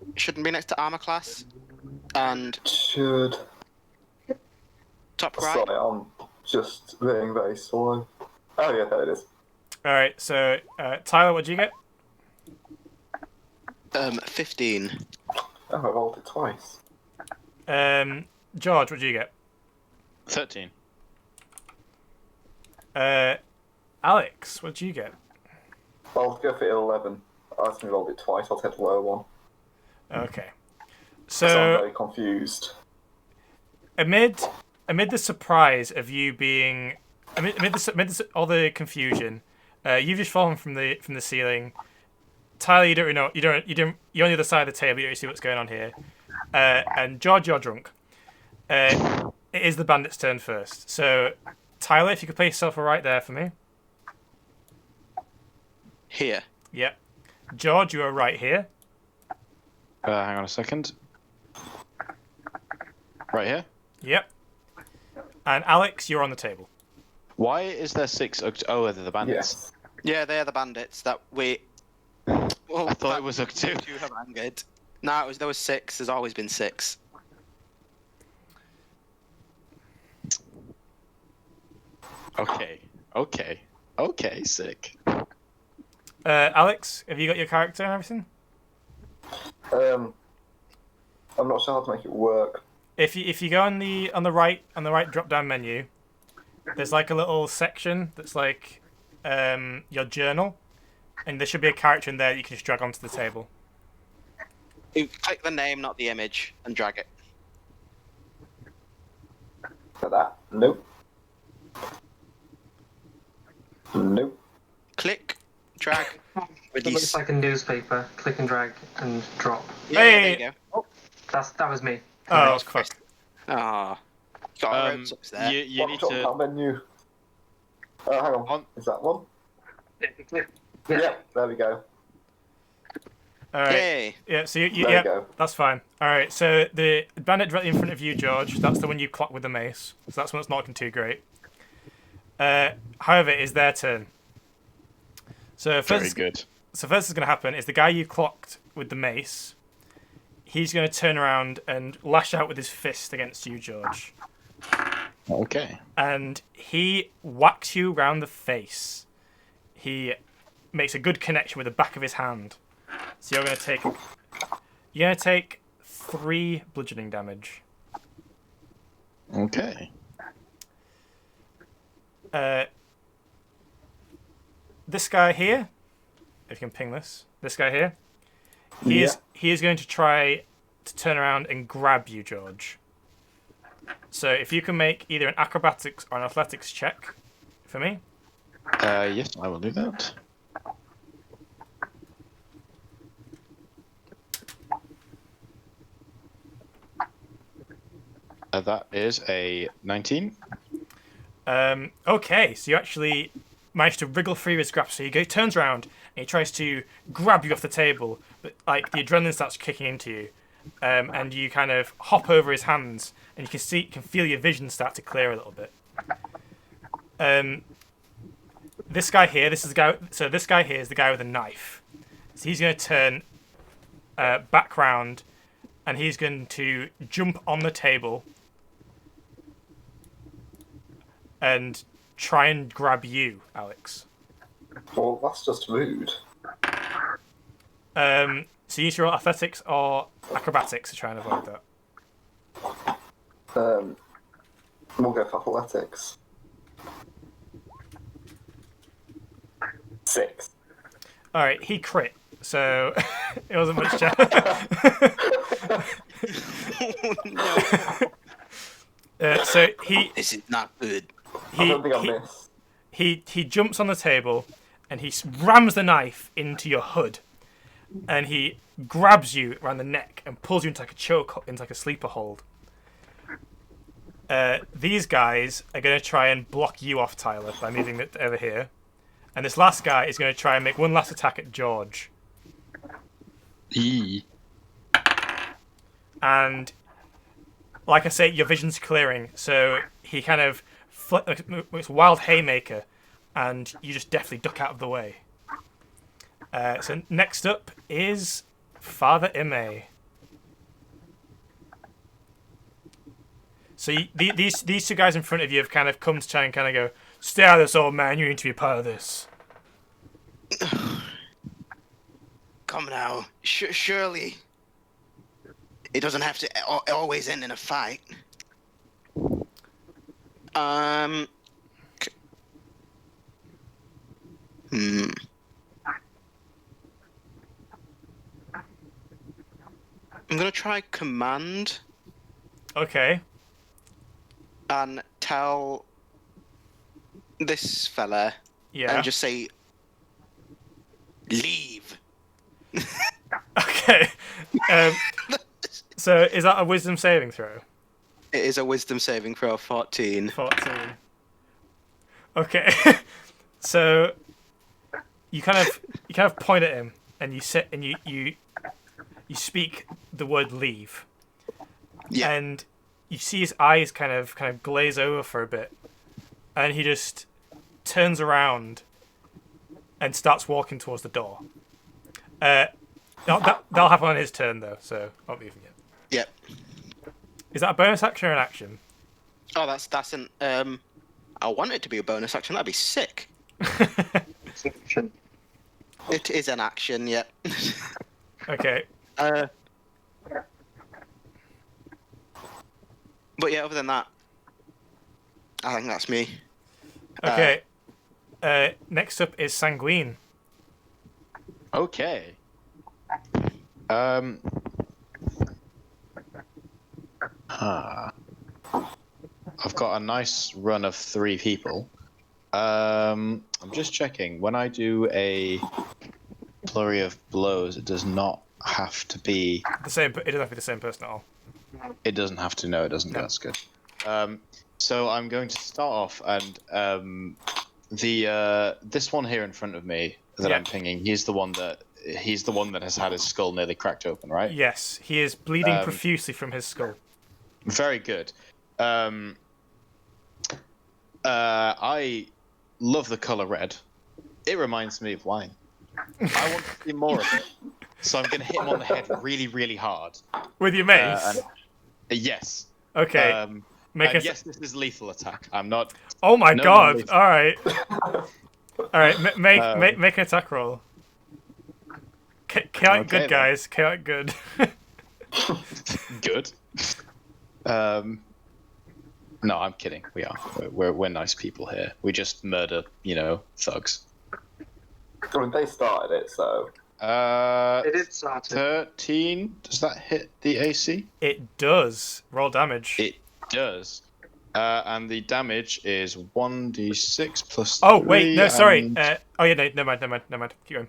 It shouldn't be next to armor class. And Should. top right. Sorry, I'm just being very slow. Oh, yeah, there it is. All right. So Tyler, what did you get? 15. Oh, I rolled it twice. George, what did you get? 13. Alex, what did you get? I'll go for 11. I actually rolled it twice. I'll take the lower one. Okay. So I'm So very confused. amid the surprise of you being amid all the confusion, you've just fallen from the ceiling. Tyler, you don't really know. You're on the other side of the table. You don't really see what's going on here. And George, you're drunk. It is the bandit's turn first. So, Tyler, if you could place yourself right there for me. Here. Yep. George, you are right here. Hang on a second. Right here. Yep. And Alex, you're on the table. Why is there 6? Oh, they're the bandits. Yes. Yeah, they're the bandits that we. Well, I thought it was two Uktu. have angered. No, there was 6. There's always been 6. Okay, sick. Alex, have you got your character and everything? I'm not sure how to make it work. If you go on the right drop down menu, there's like a little section that's like your journal, and there should be a character in there that you can just drag onto the table. You click the name, not the image, and drag it. Like that? Nope. Nope. Click, drag, It release. looks like a newspaper. Click and drag and drop. Yeah, Hey! there you go. That was me. Oh, fuck. Ah. Got ropes up there. You need Drop to. down menu. Oh, hang on. Is that one? Yeah. Yeah, there we go. All right. Yay. Yeah, so There yeah, you go. that's fine. All right, so the bandit directly in front of you, George, that's the one you clock with the mace. So that's one that's not looking too great. However, it's their turn. So Very good. So first is going to happen is the guy you clocked with the mace, he's going to turn around and lash out with his fist against you, George. Okay. And he whacks you round the face. He makes a good connection with the back of his hand. So you're going to take 3 bludgeoning damage. Okay. This guy here, if you can ping this guy here, he is going to try to turn around and grab you, George. So if you can make either an acrobatics or an athletics check for me. Yes, I will do that. That is a 19. Okay, so you actually managed to wriggle free of his grasp. So he turns around and he tries to grab you off the table, but like the adrenaline starts kicking into you, and you kind of hop over his hands, and you can feel your vision start to clear a little bit. This guy here, this guy here is the guy with a knife. So he's going to turn back round, and he's going to jump on the table and try and grab you, Alex. Well, that's just rude. So you need to roll athletics or acrobatics to try and avoid that. We'll go for athletics. 6. All right, he crit, so it wasn't much chance. So he This is not good. I he don't think I he, missed. he jumps on the table and he rams the knife into your hood, and he grabs you around the neck and pulls you into like a choke, into like a sleeper hold. These guys are going to try and block you off, Tyler, by moving it over here. And this last guy is going to try and make one last attack at George. Eee. And, like I say, your vision's clearing, so he kind of it's wild haymaker, and you just deftly duck out of the way. So next up is Father Ime. So these two guys in front of you have kind of come to try and kind of go, stay out of this, old man. You need to be a part of this. Come now. Surely. It doesn't have to always end in a fight. I'm gonna try command Okay. and tell this fella Yeah. and just say, leave. Okay. So is that a wisdom saving throw? It is a wisdom saving throw of 14. 14. Okay. So you kind of point at him and you sit and you speak the word leave. Yeah. And you see his eyes kind of glaze over for a bit, and he just turns around and starts walking towards the door. That'll happen on his turn though, so not leaving it. Yep. Is that a bonus action or an action? Oh, that's an I want it to be a bonus action. That'd be sick. It is an action. Yep. Okay. But yeah, other than that, I think that's me. Okay. Next up is Sanguine. Okay. I've got a nice run of 3 people. I'm just checking. When I do a flurry of blows, it does not have to be. The same. It doesn't have to be the same person at all. It doesn't have to. No, it doesn't. No. That's good. So I'm going to start off, and this one here in front of me that I'm pinging. He's the one that has had his skull nearly cracked open, right? Yes, he is bleeding profusely from his skull. Very good. I love the color red. It reminds me of wine. I want to see more of it. So I'm going to hit him on the head really, really hard. With your mace? Yes. Okay. Yes, this is lethal attack. I'm not. Oh my no god! lethal. All right. All right. Make an attack roll. Chaotic good, then. guys. Chaotic good. Good. No, I'm kidding. We are. We're nice people here. We just murder, thugs. I mean, they started it, so. It is started. 13. Does that hit the AC? It does. Roll damage. It does. And the damage is 1d6 plus. Oh wait, no, sorry. and, Never mind. Keep going.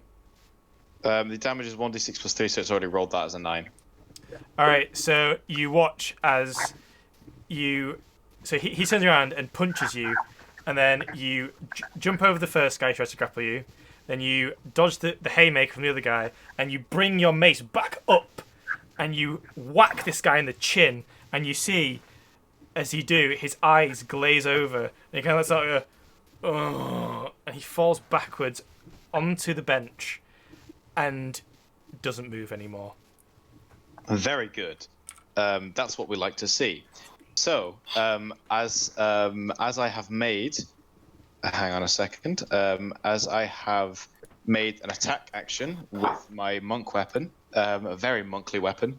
the damage is 1d6 plus 3, so it's already rolled that as a 9. All right, so you watch as so he turns around and punches you, and then you jump over the first guy who tries to grapple you. Then you dodge the haymaker from the other guy, and you bring your mace back up, and you whack this guy in the chin, and you see, as you do, his eyes glaze over, and he kind of lets out a, oh, and he falls backwards onto the bench, and doesn't move anymore. Very good. That's what we like to see. So, as I have made, hang on a second. As I have made an attack action with my monk weapon, a very monkly weapon,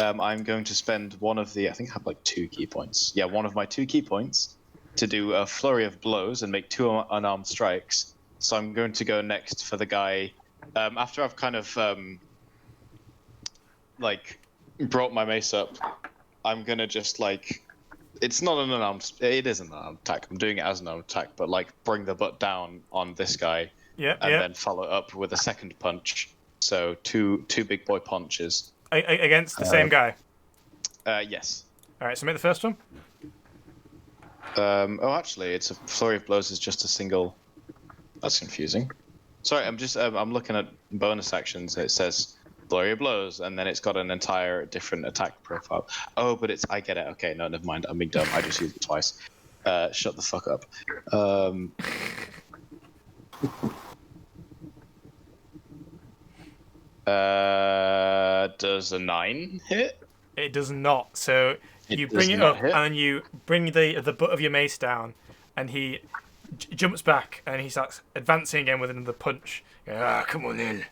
I'm going to spend one of the. I think I have like 2 key points. Yeah, one of my 2 key points to do a flurry of blows and make 2 unarmed strikes. So I'm going to go next for the guy. After I've kind of brought my mace up, I'm gonna just It's not an unarmed. It is an unarmed attack. I'm doing it as an unarmed attack, but like bring the butt down on this guy, Yeah, and yeah. then follow up with a second punch. So two big boy punches. Against the same guy. Yes. All right, so make the first one. Actually, it's a flurry of blows is just a single. That's confusing. Sorry, I'm just I'm looking at bonus actions. It says flurry of blows, and then it's got an entire different attack profile. Oh, but it's I get it. Okay, no, never mind. I'm being dumb. I just used it twice. Shut the fuck up. Does a 9 hit? It does not. So you does bring it not up, hit? and you bring the butt of your mace down, and he jumps back, and he starts advancing again with another punch. Come on in.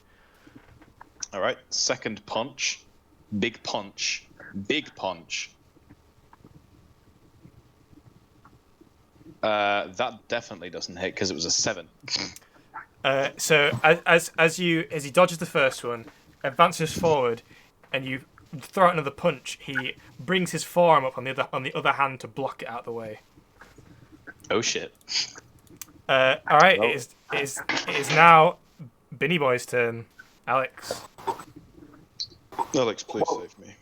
All right, second punch, big punch, big punch. That definitely doesn't hit because it was a 7. So as he dodges the first one, advances forward, and you throw out another punch, he brings his forearm up on the other hand to block it out of the way. Oh shit! All right, Well. it is now Binny Boy's turn. Alex. Alex, please Well- save me.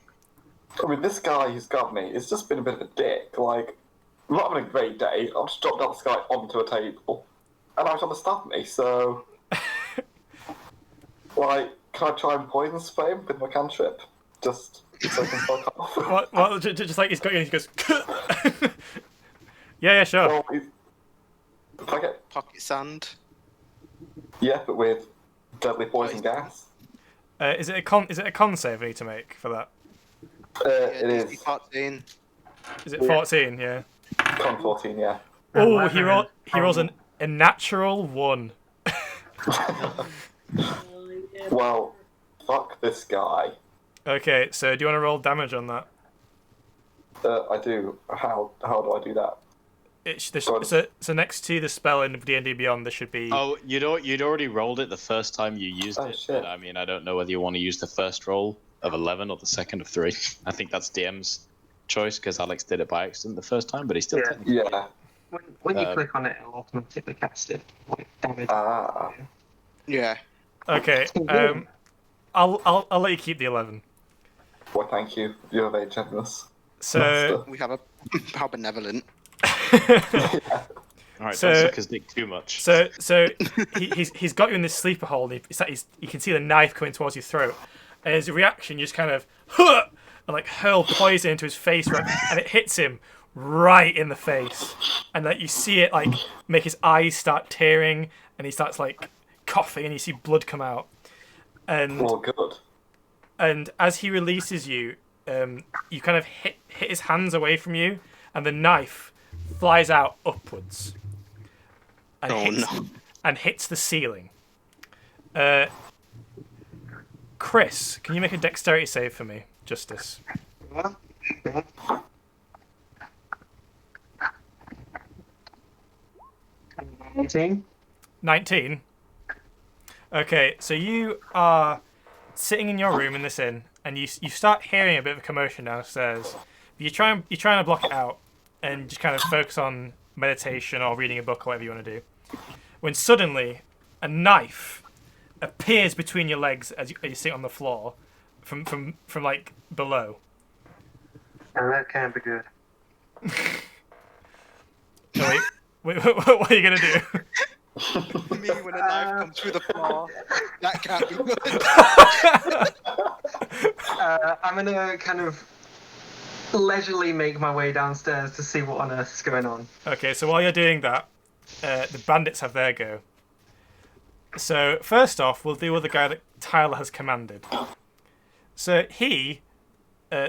I mean, this guy who's got me has just been a bit of a dick. Like, I'm not having a great day. I've just dropped down this guy onto a table, and I was trying to stab me, so... like, can I try and poison spray him with my cantrip? Just so I can fuck off? Well, just like he's got you, and he goes. yeah, sure. Well, if I get... Pocket sand. Yeah, but with deadly poison gas. Is it a con save I need to make for that? It DC is 14. Is it 14? Yeah. con 14, yeah. Oh, he rolls a natural 1. Well, fuck this guy. Okay, so do you want to roll damage on that? I do. How do I do that? So next to the spell in D&D Beyond, there should be. Oh, you'd already rolled it the first time you used Oh, it. shit. But, I mean, I don't know whether you want to use the first roll of 11 or the second of 3. I think that's DM's choice because Alex did it by accident the first time, but he still Yeah. technically. Yeah. When you click on it, it'll automatically cast it. Like damage. Ah. Yeah. Okay. I'll let you keep the 11. Well, thank you. You're very generous. So. We have a how benevolent. All right, So- don't suck his dick too much. So he's got you in this sleeper hold. And you can see the knife coming towards your throat, and as a reaction, you just kind of and like hurl poison into his face, right, and it hits him right in the face, and like you see it like make his eyes start tearing, and he starts like coughing, and you see blood come out, and Well, good. as he releases you, you kind of hit his hands away from you, and the knife flies out upwards. And Oh, hits, no. and hits the ceiling. Chris, can you make a dexterity save for me, Justice? 18. 19. Okay, so you are sitting in your room in this inn, and you start hearing a bit of a commotion downstairs. You're trying to block it out, and just kind of focus on meditation or reading a book or whatever you want to do. When suddenly, a knife appears between your legs as you sit on the floor, from like below. And that can't be good. Oh, wait, what are you gonna do? Me when a knife comes through the floor. That can't be good. I'm gonna kind of leisurely make my way downstairs to see what on earth is going on. Okay, so while you're doing that, the bandits have their go. So first off, we'll deal with the guy that Tyler has commanded. So he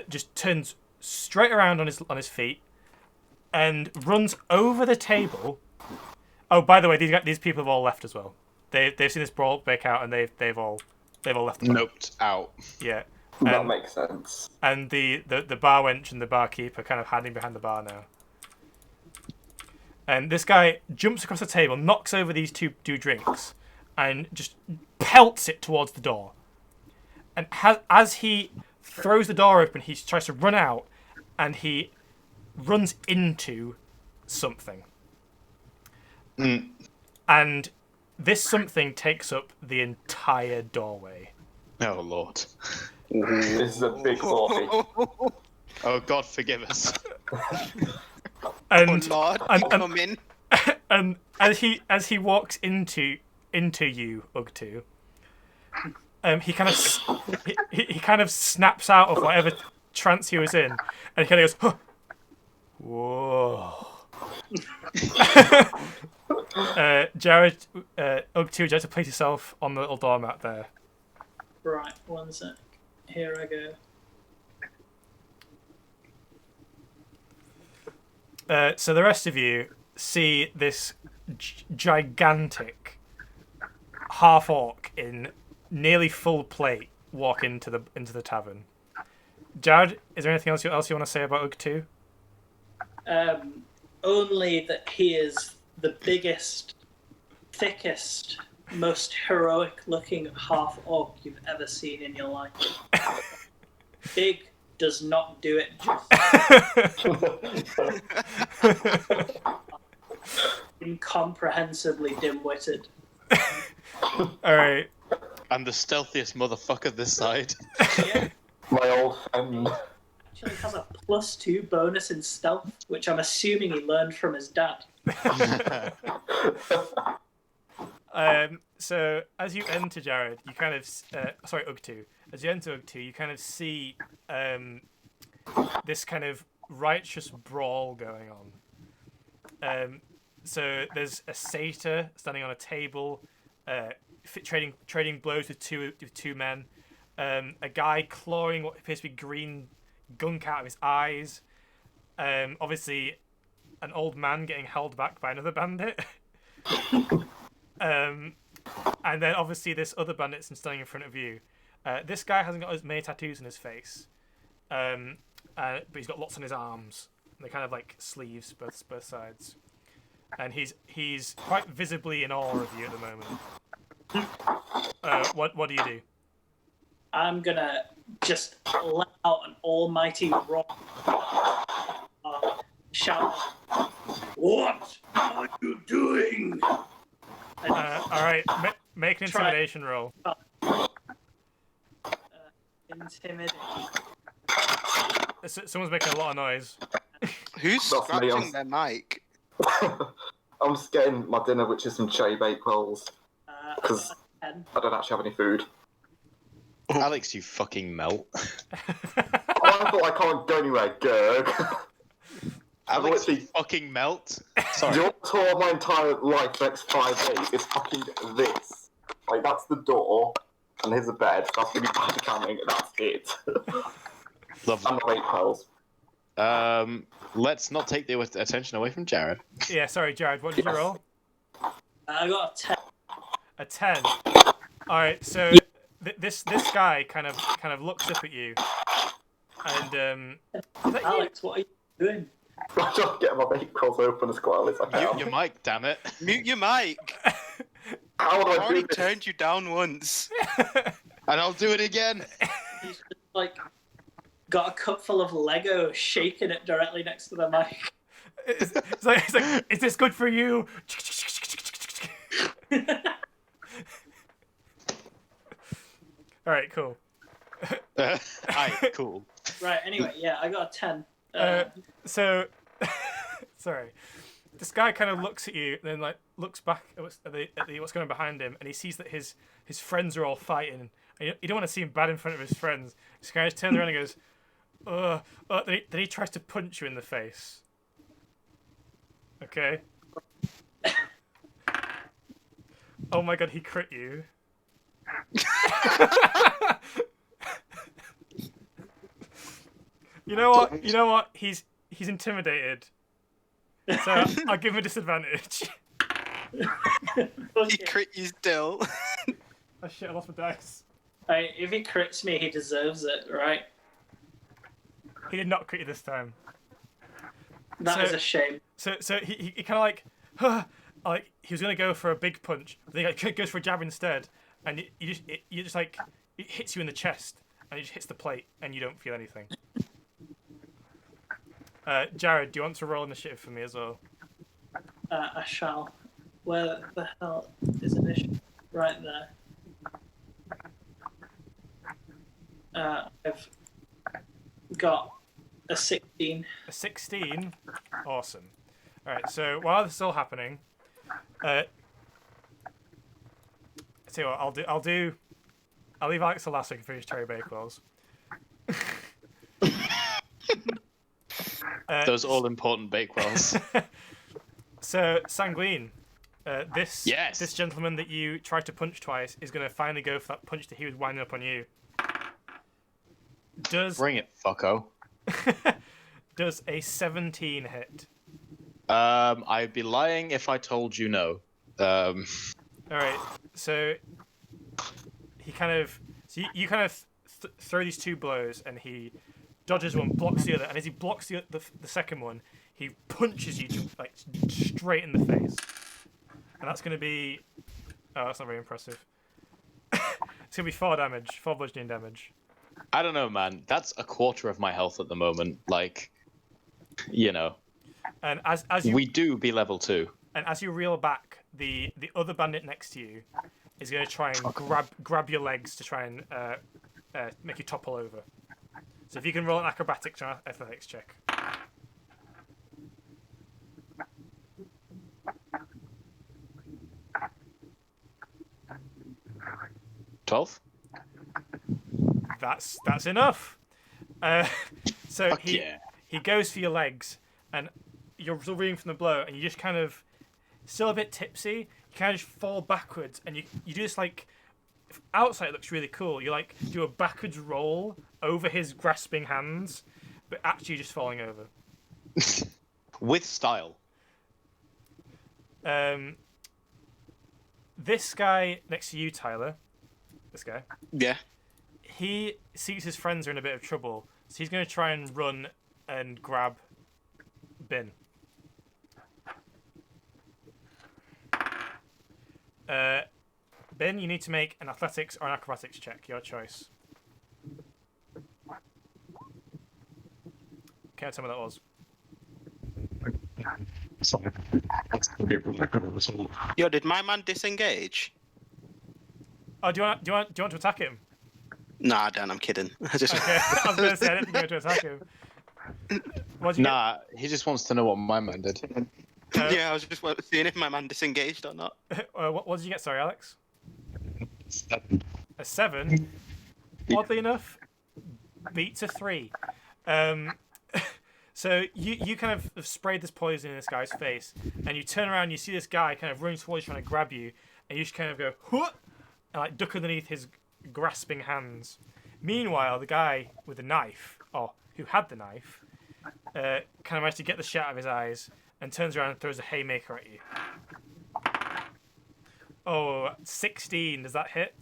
just turns straight around on his feet and runs over the table. Oh, by the way, these people have all left as well. They've seen this brawl break out, and they've all left. The bar. Noped out. Yeah. That makes sense. And the bar wench and the barkeep are kind of hiding behind the bar now. And this guy jumps across the table, knocks over these two drinks, and just pelts it towards the door. And as he throws the door open, he tries to run out, and he runs into something. Mm. And this something takes up the entire doorway. Oh Lord. This is a big sortie. Oh God, forgive us. And Oh Lord, and- and- come in. and as he walks into you, Ugtu, he kind of he kind of snaps out of whatever trance he was in, and he kind of goes, huh. Whoa. Jared, Ugtu, you have to place yourself on the little doormat there. Right, one sec. Here I go. So the rest of you see this gigantic half-orc in nearly full plate walk into the tavern. Jared, is there anything else you want to say about Ugtu? Only that he is the biggest, thickest, most heroic-looking half-orc you've ever seen in your life. Big does not do it justice. Incomprehensibly dim-witted. All right. I'm the stealthiest motherfucker this side. Yeah, My old friend. actually has a +2 bonus in stealth, which I'm assuming he learned from his dad. So as you enter, Jared, you kind of sorry, Ugtu. As you enter Ugtu, you kind of see this kind of righteous brawl going on. So there's a satyr standing on a table, trading blows with two men. A guy clawing what appears to be green gunk out of his eyes. Obviously, an old man getting held back by another bandit. And then obviously this other bandit standing in front of you. This guy hasn't got as many tattoos on his face, but he's got lots on his arms. They're kind of like sleeves, both sides. And he's quite visibly in awe of you at the moment. What do you do? I'm gonna just let out an almighty roar. Shout, "What are you doing?" And All right, make an Try. intimidation roll. intimidate. Someone's making a lot of noise. Who's That's me, scratching their mic? I'm just getting my dinner, which is some cherry baked rolls, because 10. I don't actually have any food. Alex, you fucking melt. I thought I can't go anywhere, Gerg. Alex, you literally- fucking melt. Sorry. Your tour of my entire life the next 5 days is fucking this. Like, that's the door, and here's the bed. That's really bad accounting, and that's it. Lovely. And the baked pearls. Let's not take the attention away from Jared. Yeah, sorry, Jared. What did you Yes. roll? I got a 10. A 10. All right, so this guy kind of looks up at you, and is that you? Alex, what are you doing? I'm just getting my baked pearls open as quietly as I can. Mute your mic, damn it. Mute your mic. How do I I do already this? turned you down once. And I'll do it again. He's just like got a cup full of Lego, shaking it directly next to the mic. It's like, is this good for you? All right, cool. Alright, cool. Right. Anyway, yeah, I got a 10. So, sorry. This guy kind of looks at you, and then like looks back at what's going on behind him, and he sees that his friends are all fighting. And you don't want to seem bad in front of his friends. This guy just turns around and goes, "Ugh." Then he tries to punch you in the face. Okay. Oh my god, he crit you. You know what? He's intimidated. So I'll give him a disadvantage. He crit you still. Oh shit, I lost my dice. Right, if he crits me, he deserves it, right? He did not crit you this time. That is So- a shame. So he kind of like he was gonna go for a big punch, but then he goes for a jab instead, and you just like it hits you in the chest, and it just hits the plate, and you don't feel anything. Jared, do you want to roll initiative for me as well? I shall. Where the hell is initiative? Right there. I've got a 16. A 16? Awesome. Alright, so while this is all happening, tell you what, I'll leave Alex the last so I can finish Terry Bakewell's. Those all-important Bakewells. So, Sanguine, this Yes. gentleman that you tried to punch twice is going to finally go for that punch that he was winding up on you. Bring it, fucko. Does a 17 hit? I'd be lying if I told you no. Alright, so he kind of... So you kind of throw these two blows, and he dodges one, blocks the other, and as he blocks the second one, he punches you like straight in the face. And that's going to be... Oh, that's not very impressive. It's going to be 4 damage, 4 bludgeoning damage. I don't know, man. That's a quarter of my health at the moment. Like, you know. And as you... We do be level 2. And as you reel back, the other bandit next to you is going to try and grab your legs to try and make you topple over. So if you can roll an acrobatics or athletics check. 12? That's enough. So Fuck yeah. he goes for your legs, and you're still reading from the blow, and you just kind of still a bit tipsy. You kind of just fall backwards, and you do this like outside it looks really cool. You like do a backwards roll over his grasping hands, but actually just falling over. With style. This guy next to you, Tyler. This guy. Yeah. He sees his friends are in a bit of trouble, so he's going to try and run and grab Bin. Bin, you need to make an athletics or an acrobatics check, your choice. Can't tell me what that was. Yo, did my man disengage? Oh, do you want to attack him? Nah, Dan, I'm kidding. I just... Okay, I was going to say I didn't think you were to attack him. What'd you Nah, he just wants to know what my man did. Yeah, I was just seeing if my man disengaged or not. get? What did you get? Sorry, Alex. A 7. Oddly enough, beats a 3. So you kind of have sprayed this poison in this guy's face, and you turn around, and you see this guy kind of running towards you, trying to grab you, and you just kind of go, "Huh!" and like duck underneath his grasping hands. Meanwhile, the guy with the knife, or who had the knife, kind of managed to get the shit out of his eyes and turns around and throws a haymaker at you. Oh, 16. Does that hit?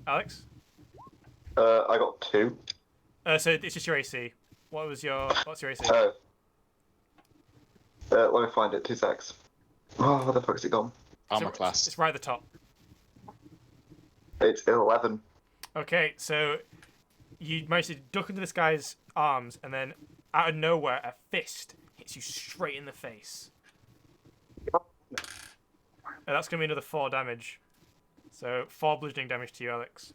Alex? I got 2. So it's just your AC. What's your AC? Let me find it. 2 secs. Oh, where the fuck is it gone? Armor class. It's right at the top. It's 11. Okay, so you manage to duck into this guy's arms, and then out of nowhere, a fist hits you straight in the face. And that's going to be another 4 damage. So 4 bludgeoning damage to you, Alex.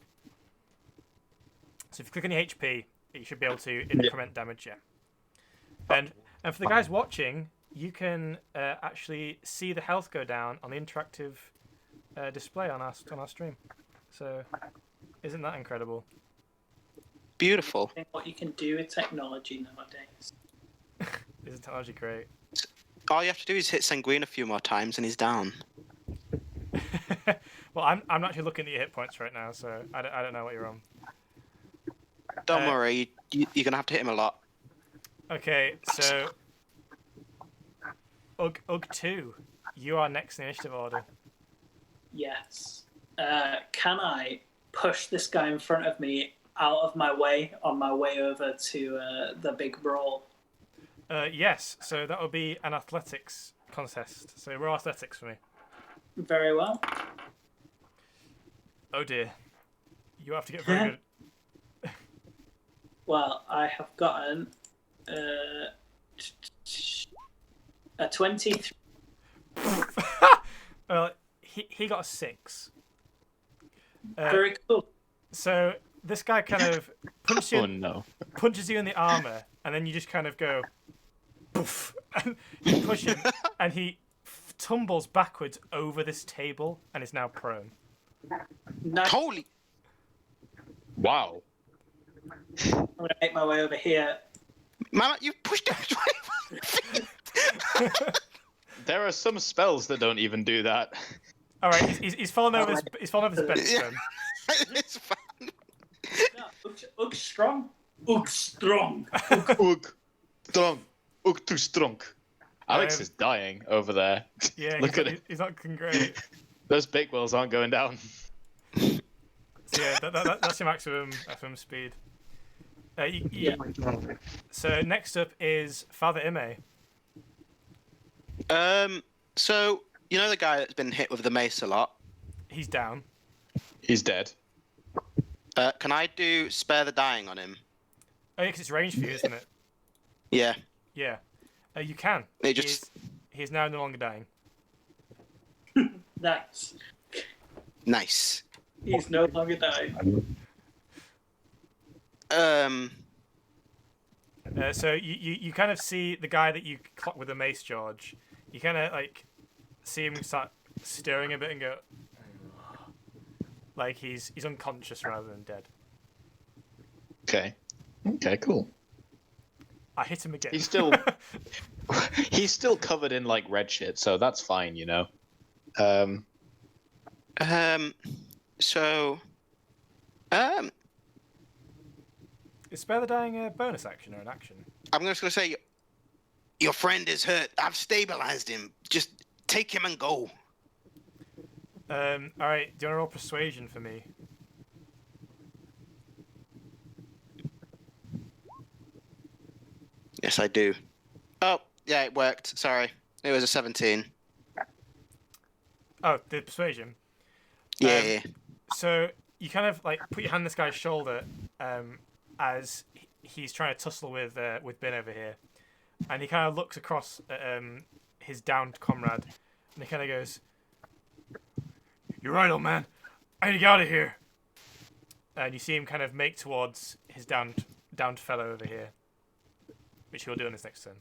So if you click on your HP, you should be able to increment damage, yeah. And for the guys watching, you can actually see the health go down on the interactive display on our stream. So isn't that incredible? Beautiful. I think what you can do with technology nowadays. Isn't technology great? All you have to do is hit Sanguine a few more times and he's down. Well, I'm actually looking at your hit points right now, so I don't know what you're on. Don't worry, you're going to have to hit him a lot. Okay, so Ugg 2, you are next in the initiative order. Yes. Can I push this guy in front of me out of my way on my way over to the big brawl? Yes, so that would be an athletics contest. So roll athletics for me. Very well. Oh dear. You have to get very good. Well, I have gotten a 23. Well, he got a 6. Very cool. So this guy kind of punches you in the armor, and then you just kind of go, poof, and you push him, and he tumbles backwards over this table and is now prone. Nice. Holy! Wow. I'm gonna make my way over here. Man, you pushed him 25 feet! There are some spells that don't even do that. All right, he's fallen over his bed stone. It's fine. No, Ugg strong. Ugg strong. Ugh. Strong. Ugh, too strong. Alex is dying over there. Yeah, Look at it. He's not looking great. Those bakewells aren't going down. So yeah, that's your maximum FM speed. Yeah. So next up is Father Ime. So you know the guy that's been hit with the mace a lot? He's down. He's dead. Can I do spare the dying on him? Oh yeah, 'cause it's ranged for you, isn't it? Yeah. Yeah. You can. It just- He's now no longer dying. Nice. Nice. He's no longer dying. So you kind of see the guy that you clocked with the mace, George. You kind of like see him start stirring a bit and go, like he's unconscious rather than dead. Okay. Okay, cool. I hit him again. He's still covered in like red shit, so that's fine, you know. So. Is Spare the Dying a bonus action or an action? I'm just gonna say, your friend is hurt. I've stabilized him. Just take him and go. All right. Do you want to roll persuasion for me? Yes, I do. Oh, yeah, it worked. Sorry, it was a 17. Oh, the persuasion. Yeah. So you kind of like put your hand on this guy's shoulder as he's trying to tussle with Ben over here, and he kind of looks across at his downed comrade, and he kind of goes, "You're right, old man. I need to get out of here." And you see him kind of make towards his downed fellow over here, which he'll do in his next turn.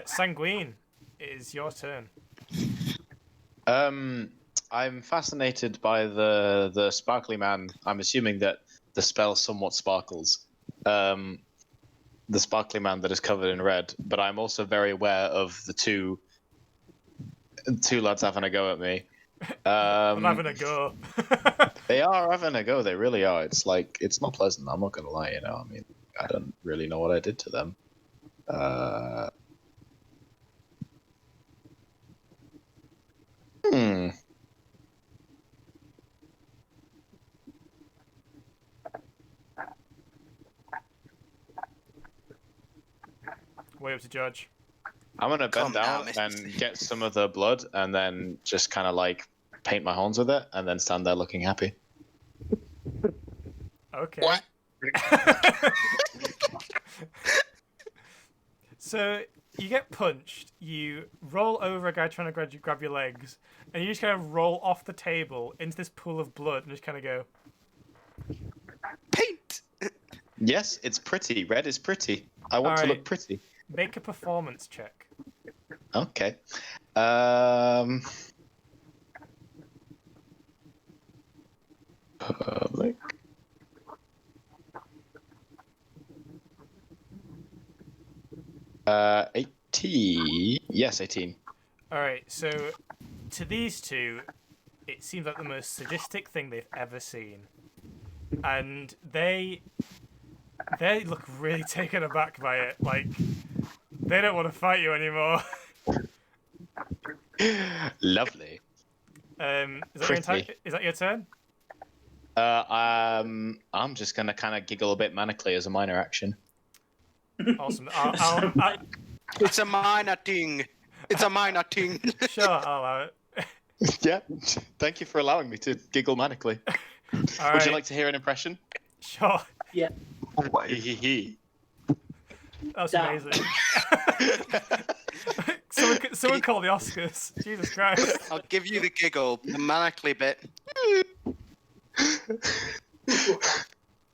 Sanguine, it is your turn. I'm fascinated by the sparkly man. I'm assuming that the spell somewhat sparkles. The sparkly man that is covered in red, but I'm also very aware of the two lads having a go at me. I'm having a go. They are having a go. They really are. It's like, it's not pleasant. I'm not gonna lie. You know. I mean, I don't really know what I did to them. Way up to Judge. I'm gonna Calm bend down, down Mr. and get some of the blood, and then just kind of like paint my horns with it, and then stand there looking happy. Okay. What? So you get punched. You roll over a guy trying to grab your legs, and you just kind of roll off the table into this pool of blood, and just kind of go. Paint. Yes, it's pretty. Red is pretty. I want to Alright. look pretty. Make a performance check. Okay. Public. Uh, 18. Yes, 18. All right. So to these two, it seems like the most sadistic thing they've ever seen, and they look really taken aback by it. Like they don't want to fight you anymore. Lovely. Is that your turn? I'm just gonna kind of giggle a bit manically as a minor action. Awesome. It's a minor thing. It's a minor thing. Sure, I'll allow it. Yeah. Thank you for allowing me to giggle manically. All Would right. you like to hear an impression? Sure. Hee Always. hee hee. That's Damn. amazing. someone call the Oscars. Jesus Christ. I'll give you the giggle, the manically bit.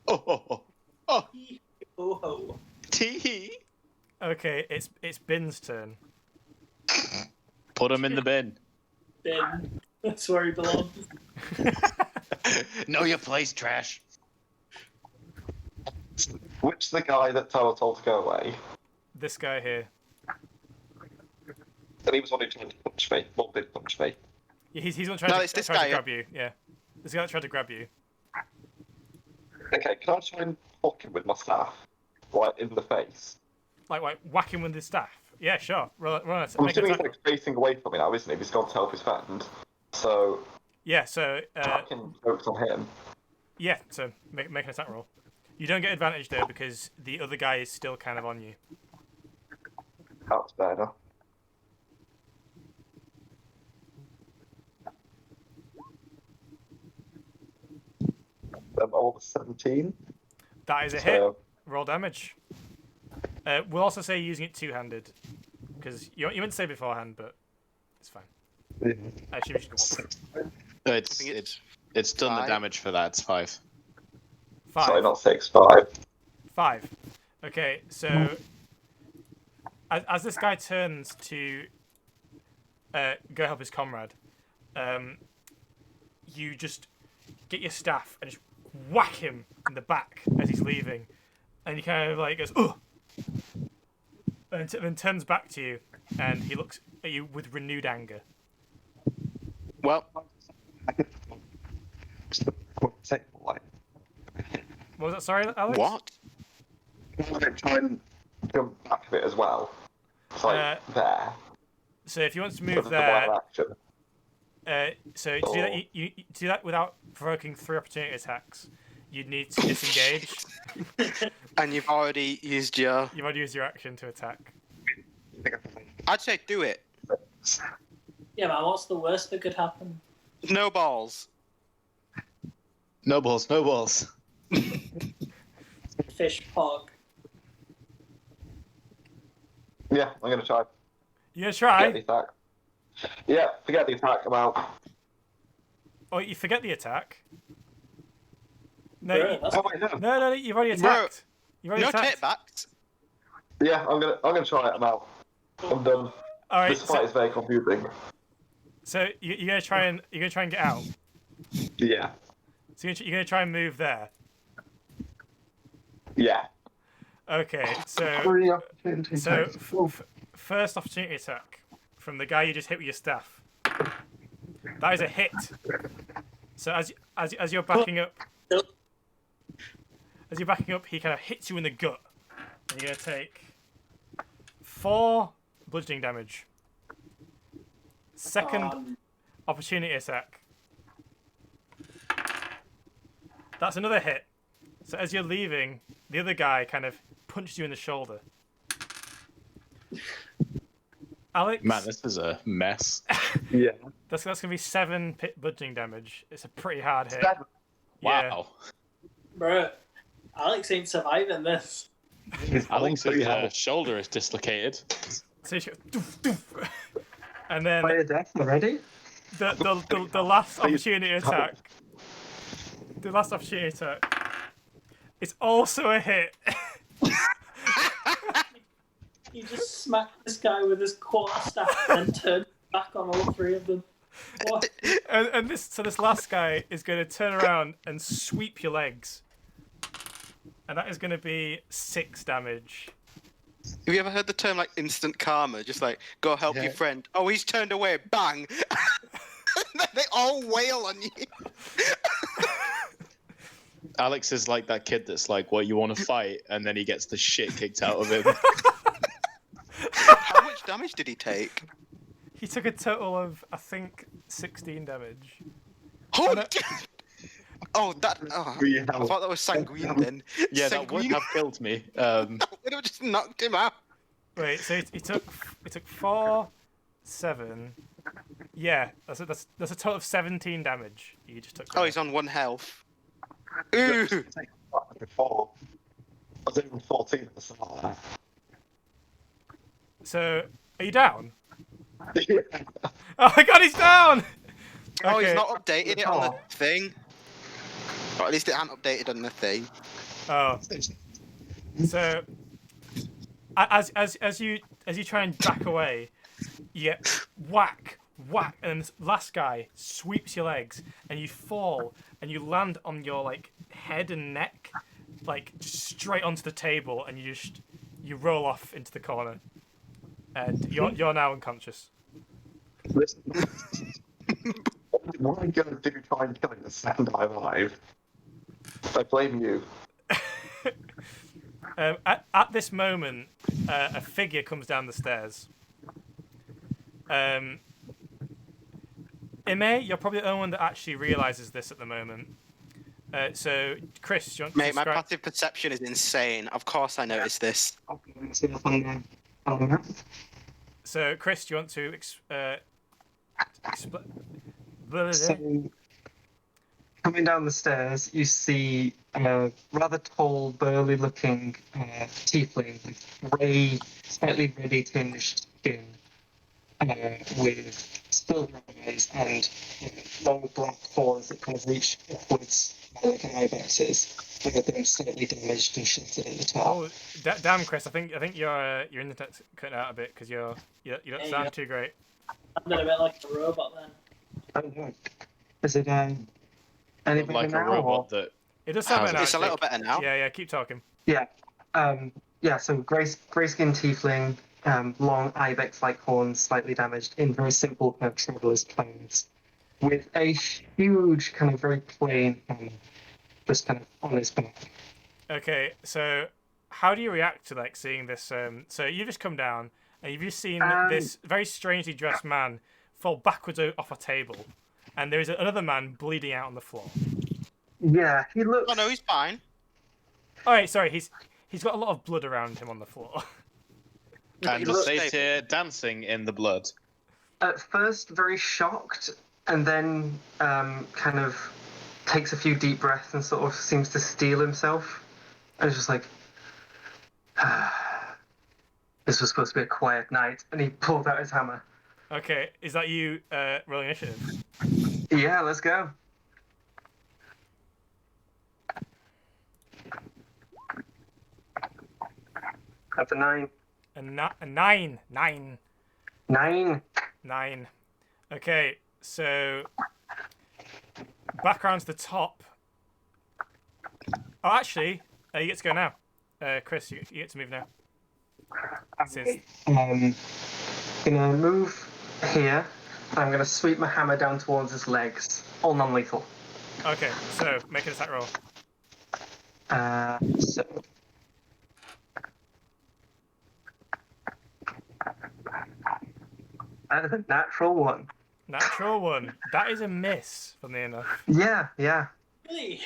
Oh, oh, oh. Oh, Oh, tee hee. Okay, it's Bin's turn. Put him in the bin. Ben. That's where he belongs. Know your place, trash. Which the guy that Tower told to go away? This guy here. And he was one who tried to punch me. Well, did punch me. Yeah, he's not trying No, to, it's this tried to guy, yeah. grab you. Yeah, this guy that tried to grab you. Okay, can I try and fuck him with my staff? Like, in the face? Like whack him with his staff. Yeah, sure. Roll I'm make an assuming he's attack. like facing away from me now, isn't he? He's gone to help his friend. So, Yeah, so I can focus on him. yeah, so make an attack roll. You don't get advantage though because the other guy is still kind of on you. That's better. All 17. That is a hit. So, Roll damage. We'll also say using it two-handed because you meant to say beforehand, but it's fine. yeah. Actually, we should go It's done the five. damage for that. It's 5. 5. Sorry, not 6, 5. 5. Okay, so as this guy turns to go help his comrade, you just get your staff and just whack him in the back as he's leaving, and he kind of like goes, "Ugh," and then turns back to you, and he looks at you with renewed anger. Well, What was that? Sorry, Alex. what? I try and jump back a bit as well. It's like there. So if you want to So move there's the there, one action. so to do that, you to do that without provoking 3 opportunity attacks, you'd need to disengage. And you've already used your... You've already used your action to attack. I'd say do it. Yeah, man, what's the worst that could happen? No balls. No balls, no balls. Fish pog. Yeah, I'm gonna try. You gonna Forget the try? attack. Yeah, forget the attack. I'm out. Oh, you forget the attack. No, Bro, you, that's Oh, wait, no. no, you've already Bro, attacked. You've already No attacked. takebacks. Yeah, I'm gonna try it. I'm out. I'm done. All right, This fight is very confusing. so you're gonna try and get out. Yeah. So you're gonna try and move there. Yeah. Okay, so first opportunity attack from the guy you just hit with your staff. That is a hit. So as you're backing up, he kind of hits you in the gut, and you're gonna take 4 bludgeoning damage. Second opportunity attack. That's another hit. So as you're leaving, the other guy kind of punched you in the shoulder. Alex, Man, this is a mess. Yeah. that's gonna be 7 bludgeoning damage. It's a pretty hard hit. Wow. Yeah. Bro, Alex ain't surviving this. Alex's shoulder is dislocated. So you should, doof, doof. And then Player death already? the last opportunity attack. The last opportunity attack. It's also a hit. He just smacked this guy with his quarterstaff and turned back on all 3 of them. What? and this last guy is going to turn around and sweep your legs. And that is going to be 6 damage. Have you ever heard the term like instant karma? Just like, go help your friend. Oh, he's turned away. Bang! They all wail on you. Alex is like that kid that's like, "What, you want to fight?" And then he gets the shit kicked out of him. How much damage did he take? He took a total of, I think, 16 damage. Oh, no. oh that. Oh, I thought that was sanguine then. Yeah, that would Sanguine. have killed me. That would have just knocked him out. Wait, so he took 4, 7, Yeah, that's a total of 17 damage you just took. Oh, he's on 1 health. Ooh! Before. I was even 14 at the start. So, are you down? Yeah. Oh my god, he's down! Oh, he's Okay. not updated it on the thing. Or at least it hadn't updated on the thing. Oh. So, as you try and back away, you get whack, and this last guy sweeps your legs, and you fall, and you land on your like head and neck, like straight onto the table, and you roll off into the corner, and you're now unconscious. Listen. What am I gonna do try and kill him the second I'm alive? I blame you. At this moment, a figure comes down the stairs. Ime, you're probably the only one that actually realizes this at the moment. So, Chris, do you want to Mate, my describe... passive perception is insane. Of course I noticed this. So, Chris, do you want to explain? So, coming down the stairs, you see a rather tall, burly-looking tiefling with grey, slightly reddy tinged skin, with silver eyes and long black horns that kind of reach upwards like an ibex's, with them slightly damaged and shifted at the top. Oh, damn, Chris! I think your internet's cutting out a bit because you don't sound too great. I'm a bit like a robot then. Oh, no. Is it any better Like a now, robot or? that. It does sound better now. It's a little better now. Yeah, keep talking. Yeah. So grey-skinned tiefling, long ibex-like horns, slightly damaged, in very simple kind of traveler's clothes, with a huge kind of very plain just kind of on his back. Okay, so how do you react to like seeing this? So you just come down and you've just seen this very strangely dressed man fall backwards off a table, and there is another man bleeding out on the floor. Yeah, he looks. Oh no, he's fine. All right, sorry, he's got a lot of blood around him on the floor. And he the looks satyr dancing in the blood. At first very shocked, and then kind of takes a few deep breaths and sort of seems to steel himself. And it's just like, this was supposed to be a quiet night. And he pulled out his hammer. Okay, is that you rolling initiative? Yeah, let's go. That's a 9. A nine. 9. Okay, so back around to the top. Oh, actually, you get to go now. Chris, you get to move now. Gonna move here. I'm gonna sweep my hammer down towards his legs. All non-lethal. Okay, so make an attack roll. So. That is a natural 1. Natural 1. That is a miss, funnily enough. Yeah. Really?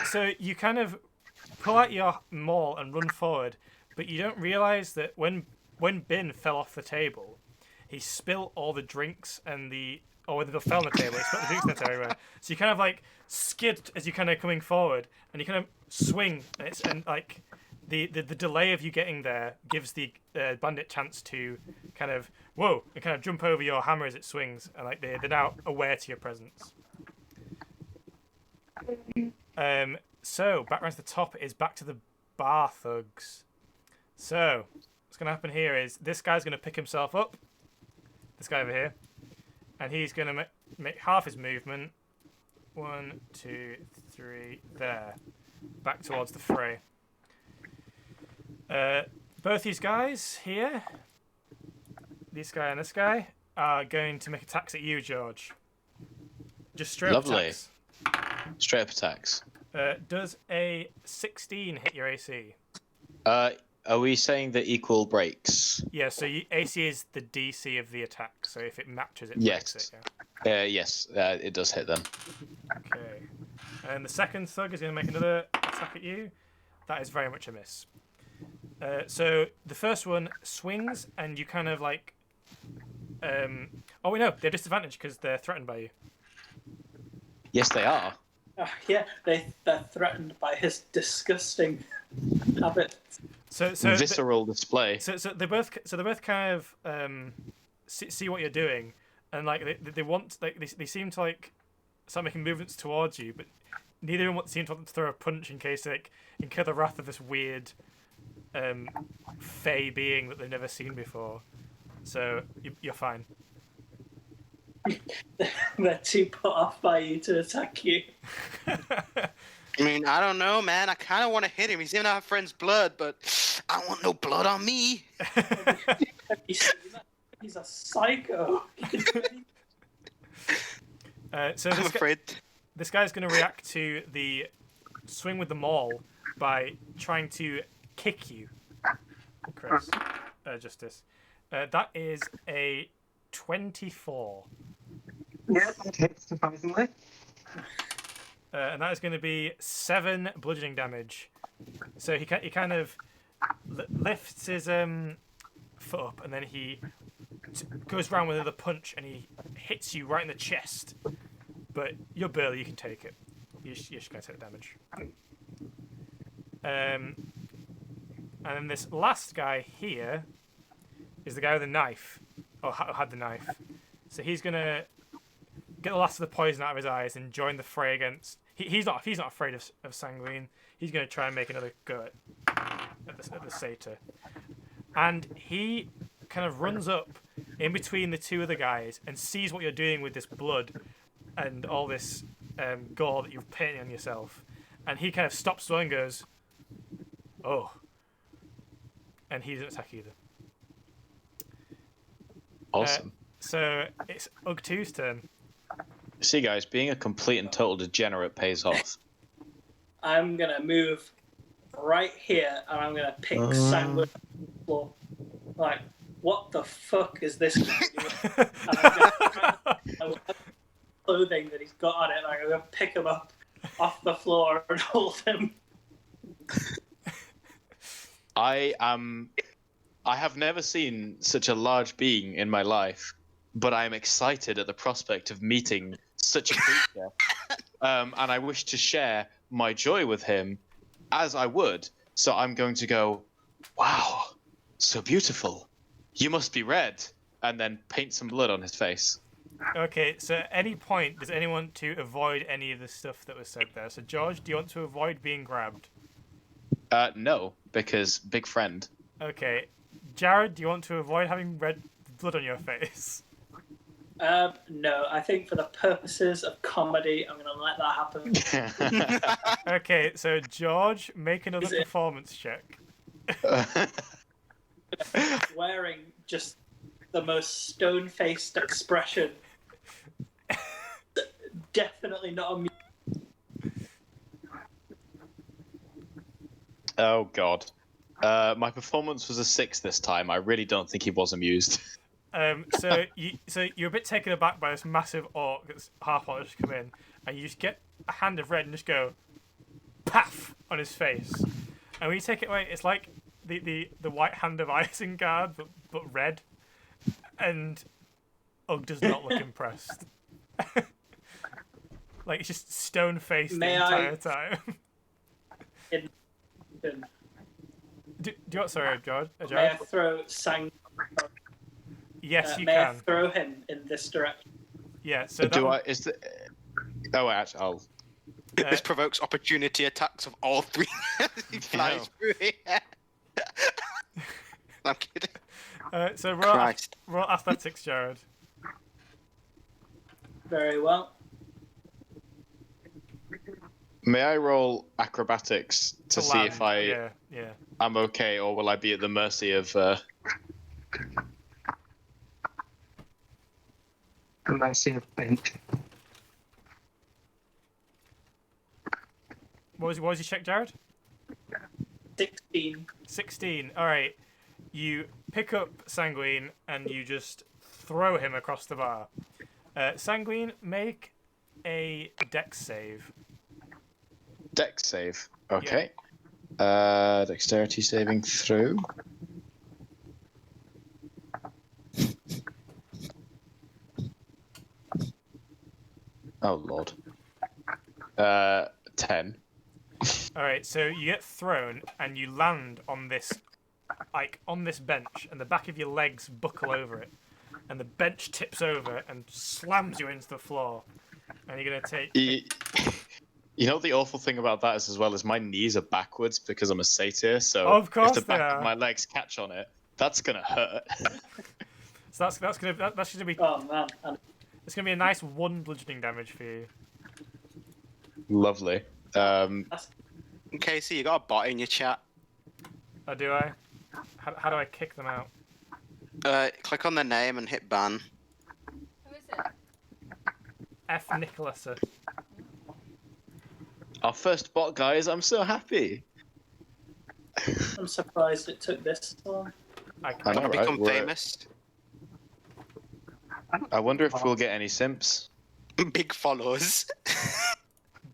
So you kind of pull out your maul and run forward, but you don't realise that when Bin fell off the table, he spilled all the drinks and or they fell on the table, he spilled the drinks everywhere. So you kind of like skid as you kind of coming forward, and you kind of swing, and like the delay of you getting there gives the bandit chance to kind of and kind of jump over your hammer as it swings, and like they're now aware to your presence. So back around to the top is back to the bar thugs. So what's going to happen here is this guy's going to pick himself up, this guy over here, and he's going to make half his movement. 1, 2, 3, there, back towards the fray. Both these guys here, this guy and this guy, are going to make attacks at you, George. Just straight up Lovely. attacks. Straight up attacks. Does a 16 hit your AC? Are we saying that equal breaks? Yeah, so AC is the DC of the attack, so if it matches, it Yes. breaks it. Yeah. Yes, it does hit then. Okay. And the second thug is going to make another attack at you. That is very much a miss. So the first one swings, and you kind of like Oh, we know they're disadvantaged because they're threatened by you. Yes, they are. Yeah, they're threatened by his disgusting habit. So Visceral display. So they both kind of see what you're doing, and like they want they seem to like start making movements towards you, but neither of them seem to want to throw a punch in case they incur the wrath of this weird fey being that they've never seen before. So you're fine. They're too put off by you to attack you. I mean, I don't know, man. I kind of want to hit him. He's in our friend's blood, but I don't want no blood on me. Have you seen that? He's a psycho. So I'm afraid. This guy's going to react to the swing with the maul by trying to kick you, Chris. Justice. That is a 24. Yeah, that hits, surprisingly. And that is going to be 7 bludgeoning damage. So he kind of lifts his foot up, and then he goes round with another punch, and he hits you right in the chest. But you're burly, you can take it. You're just going to take the damage. And then this last guy here is the guy with the knife, or had the knife. So he's going to get the last of the poison out of his eyes and join the fray against... He's not afraid of Sanguine. He's going to try and make another go at the satyr. And he kind of runs up in between the two other guys and sees what you're doing with this blood and all this gore that you've painted on yourself. And he kind of stops and goes, "Oh." And he doesn't attack either. Awesome. So it's Ug2's turn. See, guys, being a complete and total degenerate pays off. I'm gonna move right here, and I'm gonna pick Sanguine up the floor. Like, what the fuck is this guy doing? And I'm gonna clothing that he's got on it, and I'm gonna pick him up off the floor and hold him. I have never seen such a large being in my life, but I am excited at the prospect of meeting such a creature, and I wish to share my joy with him, as I would. So I'm going to go, "Wow, so beautiful. You must be red," and then paint some blood on his face. Okay, so at any point, does anyone want to avoid any of the stuff that was said there? So George, do you want to avoid being grabbed? No, because big friend. Okay. Jared, do you want to avoid having red blood on your face? No, I think for the purposes of comedy, I'm gonna let that happen. Okay, so George, make another performance check. Wearing just the most stone-faced expression. Definitely not amused. Oh, God. My performance was a 6 this time. I really don't think he was amused. So you're a bit taken aback by this massive orc that's half orc just come in, and you just get a hand of red and just go, paff, on his face. And when you take it away, it's like the white hand of Isengard, but red. And Ugg does not look impressed. Like, it's just stone-faced the entire time. Do you want, sorry, George? May I throw Sang? Yes, you may can. I throw him in this direction? Yeah. So Do I? Is the? Oh, actually, I'll. This provokes opportunity attacks of all three. He flies through here. I'm kidding. So Christ. roll athletics, Jared. Very well. May I roll acrobatics to see land. if I Yeah. am okay, or will I be at the mercy of? The mercy of bench. What was your check, Jared? 16. 16. All right. You pick up Sanguine and you just throw him across the bar. Sanguine, make a dex save. Dex save. Okay. Dexterity saving throw. Oh lord. 10. All right, so you get thrown and you land on this, like on this bench, and the back of your legs buckle over it, and the bench tips over and slams you into the floor, and you're gonna take. You know the awful thing about that is as well as my knees are backwards because I'm a satyr. So Of course if the they back are. of my legs catch on it, that's gonna hurt. So that's gonna be Oh man. And it's gonna be a nice 1 bludgeoning damage for you. Lovely. Casey, you got a bot in your chat. Oh, do I? How do I kick them out? Click on their name and hit ban. Who is it? F. Nicolasa. Our first bot, guys. I'm so happy. I'm surprised it took this long. I know, right? Become famous. I wonder if we'll get any simps. Big follows.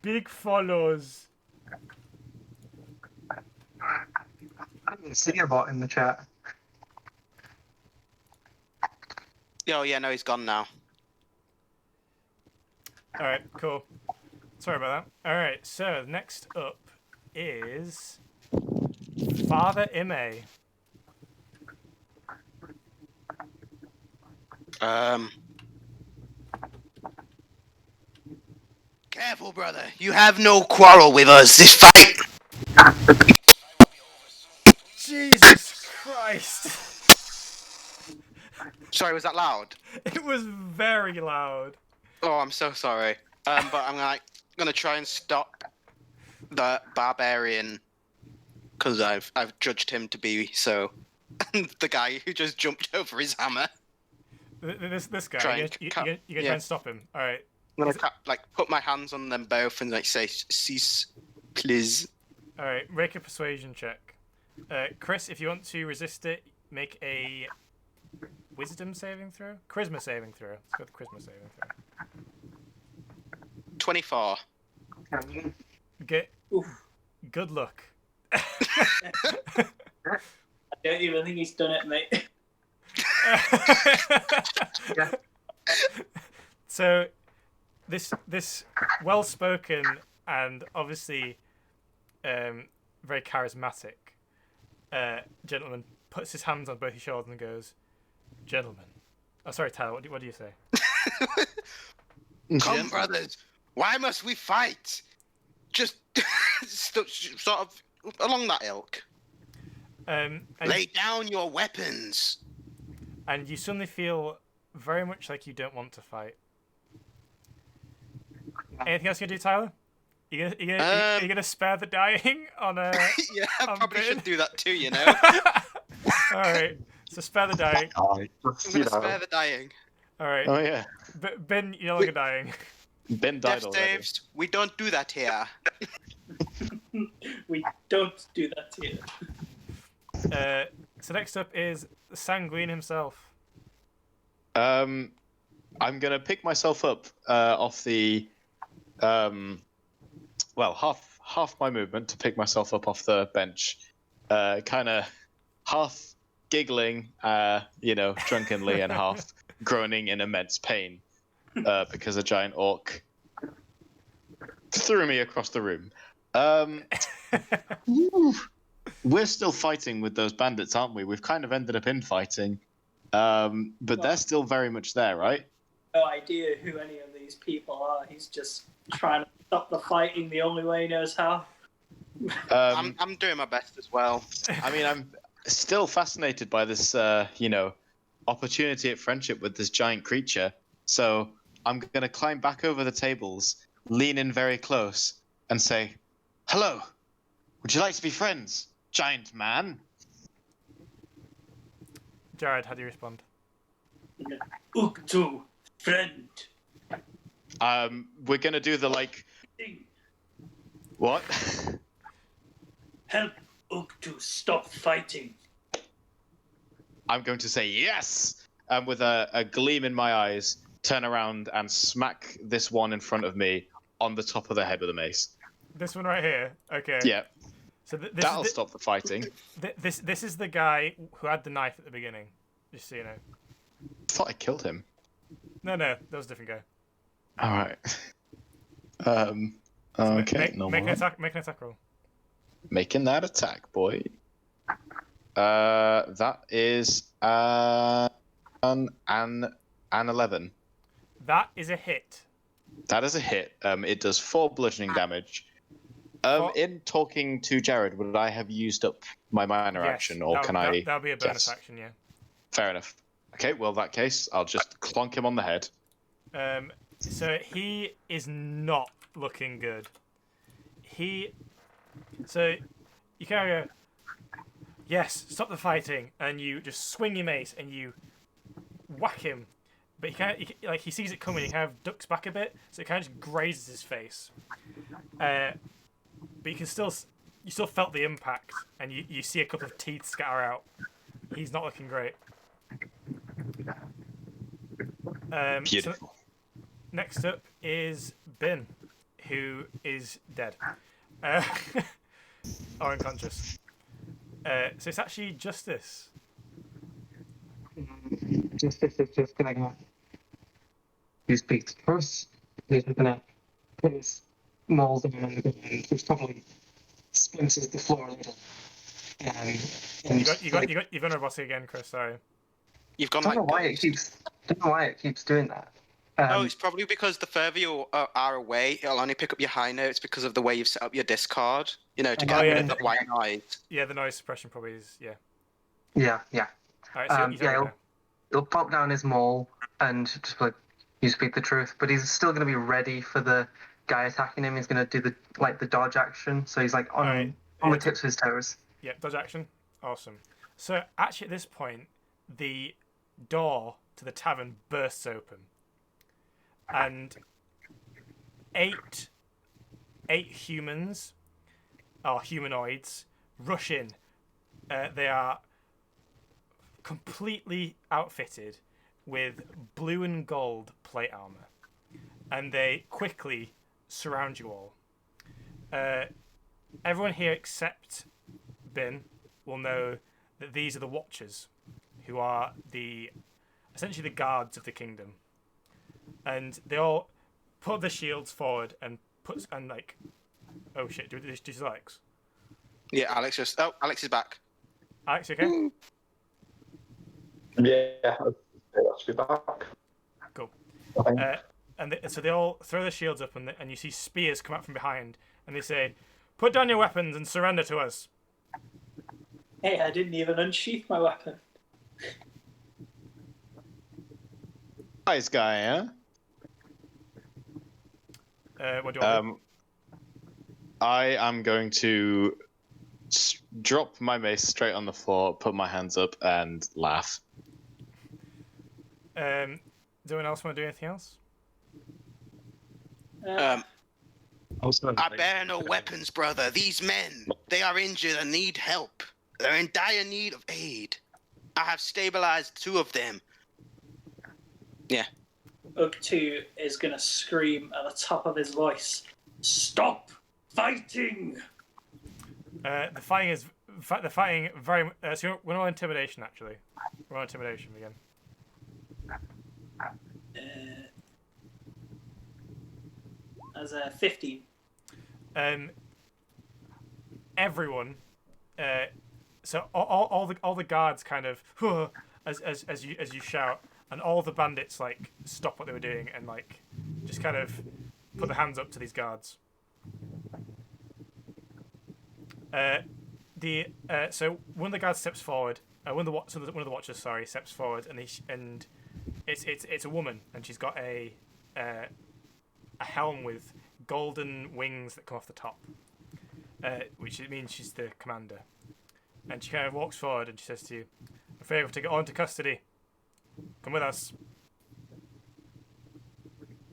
Big follows. I didn't see a bot in the chat. Oh yeah, no, he's gone now. All right, cool. Sorry about that. All right, so next up is Father Ime. Careful, brother. You have no quarrel with us. This fight. Jesus Christ! Sorry, was that loud? It was very loud. Oh, I'm so sorry. But I'm gonna try and stop the barbarian because I've judged him to be so. The guy who just jumped over his hammer. This guy. Try You're and gonna try and stop him. All right. I'm gonna put my hands on them both and say, "Cease, please." All right. Make a persuasion check. Chris, if you want to resist it, make a wisdom saving throw. Charisma saving throw. Let's go with charisma saving throw. 24. Get. Oof. Good luck. I don't even think he's done it, mate. Yeah. So, this well-spoken and obviously very charismatic gentleman puts his hands on both your shoulders and goes, "Gentlemen." Oh, sorry, Tyler. What do you say? Come, brothers. Why must we fight? Just sort of along that ilk. And Lay down your weapons. you suddenly feel very much like you don't want to fight. Anything else you gonna do, Tyler? You gonna spare the dying on a? Yeah, I probably Ben? should do that too. You know. All right. So spare the dying. I'm gonna spare the dying. All right. Oh yeah. Ben, you're no longer dying. Ben died Death already. saves. We don't do that here. We don't do that here. So next up is Sanguine himself. I'm gonna pick myself up off the well, half my movement to pick myself up off the bench, kind of half giggling, drunkenly, and half groaning in immense pain because a giant orc threw me across the room. We're still fighting with those bandits, aren't we? We've kind of ended up infighting, but they're still very much there, right? No idea who any of these people are. He's just trying to stop the fighting the only way he knows how. I'm doing my best as well. I mean, I'm still fascinated by this, opportunity at friendship with this giant creature. So I'm going to climb back over the tables, lean in very close, and say, "Hello, would you like to be friends, giant man?" Jared, how do you respond? Uktu, friend. We're going to do the, what? Help Uktu stop fighting. I'm going to say yes, and with a gleam in my eyes, turn around and smack this one in front of me on the top of the head with a mace. This one right here. Okay. Yeah, So this that'll stop the fighting. This is the guy who had the knife at the beginning. Just so you know. I thought I killed him. No, that was a different guy. All right. Okay, Make normal. an attack. Make an attack roll. Making that attack, boy. That is an 11. That is a hit. That is a hit. It does 4 bludgeoning damage. In talking to Jared, would I have used up my minor Yes, action, or can I? That'll be a bonus Yes. action, yeah. Fair enough. Okay, well, in that case, I'll just clonk him on the head. So he is not looking good. So you kind of go, yes, stop the fighting, and you just swing your mace and you whack him. But he sees it coming, he kind of ducks back a bit, so it kind of just grazes his face. But you still felt the impact, and you see a couple of teeth scatter out. He's not looking great. Beautiful. So next up is Bin, who is dead. Or unconscious. So it's actually Justice. Justice is just gonna use speak to first. He's gonna put his maul down on the ground, which probably splinters the floor a little. You've gone robotic again, Chris. Sorry. You've gone I don't know like why it keeps. Don't know why it keeps doing that. No, it's probably because the further you are away, it'll only pick up your high notes because of the way you've set up your discard. You know, to get rid of the white noise. Yeah, the noise suppression probably is. Yeah. Yeah. All right, so he'll pop down his maul and just like you speak the truth, but he's still going to be ready for the guy attacking him. He's going to do the dodge action, so he's like on the tips of his toes. Yeah, dodge action. Awesome. So actually, at this point, the door to the tavern bursts open, and eight humans, or humanoids, rush in. They are completely outfitted with blue and gold plate armor, and they quickly surround you all. Everyone here except Bin will know that these are the Watchers, who are essentially the guards of the kingdom, and they all put their shields forward and oh shit, do Alex? Yeah, Alex is back. Alex, you okay? Yeah, that should be back. Cool. I think. So they all throw their shields up, and you see spears come out from behind, and they say, "Put down your weapons and surrender to us." Hey, I didn't even unsheath my weapon. Nice guy, huh? What do you want? I am going to drop my mace straight on the floor, put my hands up, and laugh. Does anyone else want to do anything else? I bear no weapons, brother. These men, they are injured and need help. They're in dire need of aid. I have stabilized 2 of them. Yeah. Ug2 is going to scream at the top of his voice, "Stop fighting!" The fighting very. So we're on intimidation, actually. We're on intimidation again. As a 15. Everyone. So all the guards kind of as you shout, and all the bandits like stop what they were doing and like just kind of put their hands up to these guards. So one of the guards steps forward. One of the watchers, steps forward, and it's a woman, and she's got a helm with golden wings that come off the top, which means she's the commander. And she kind of walks forward and she says to you, "I'm afraid we have to get on to custody. Come with us."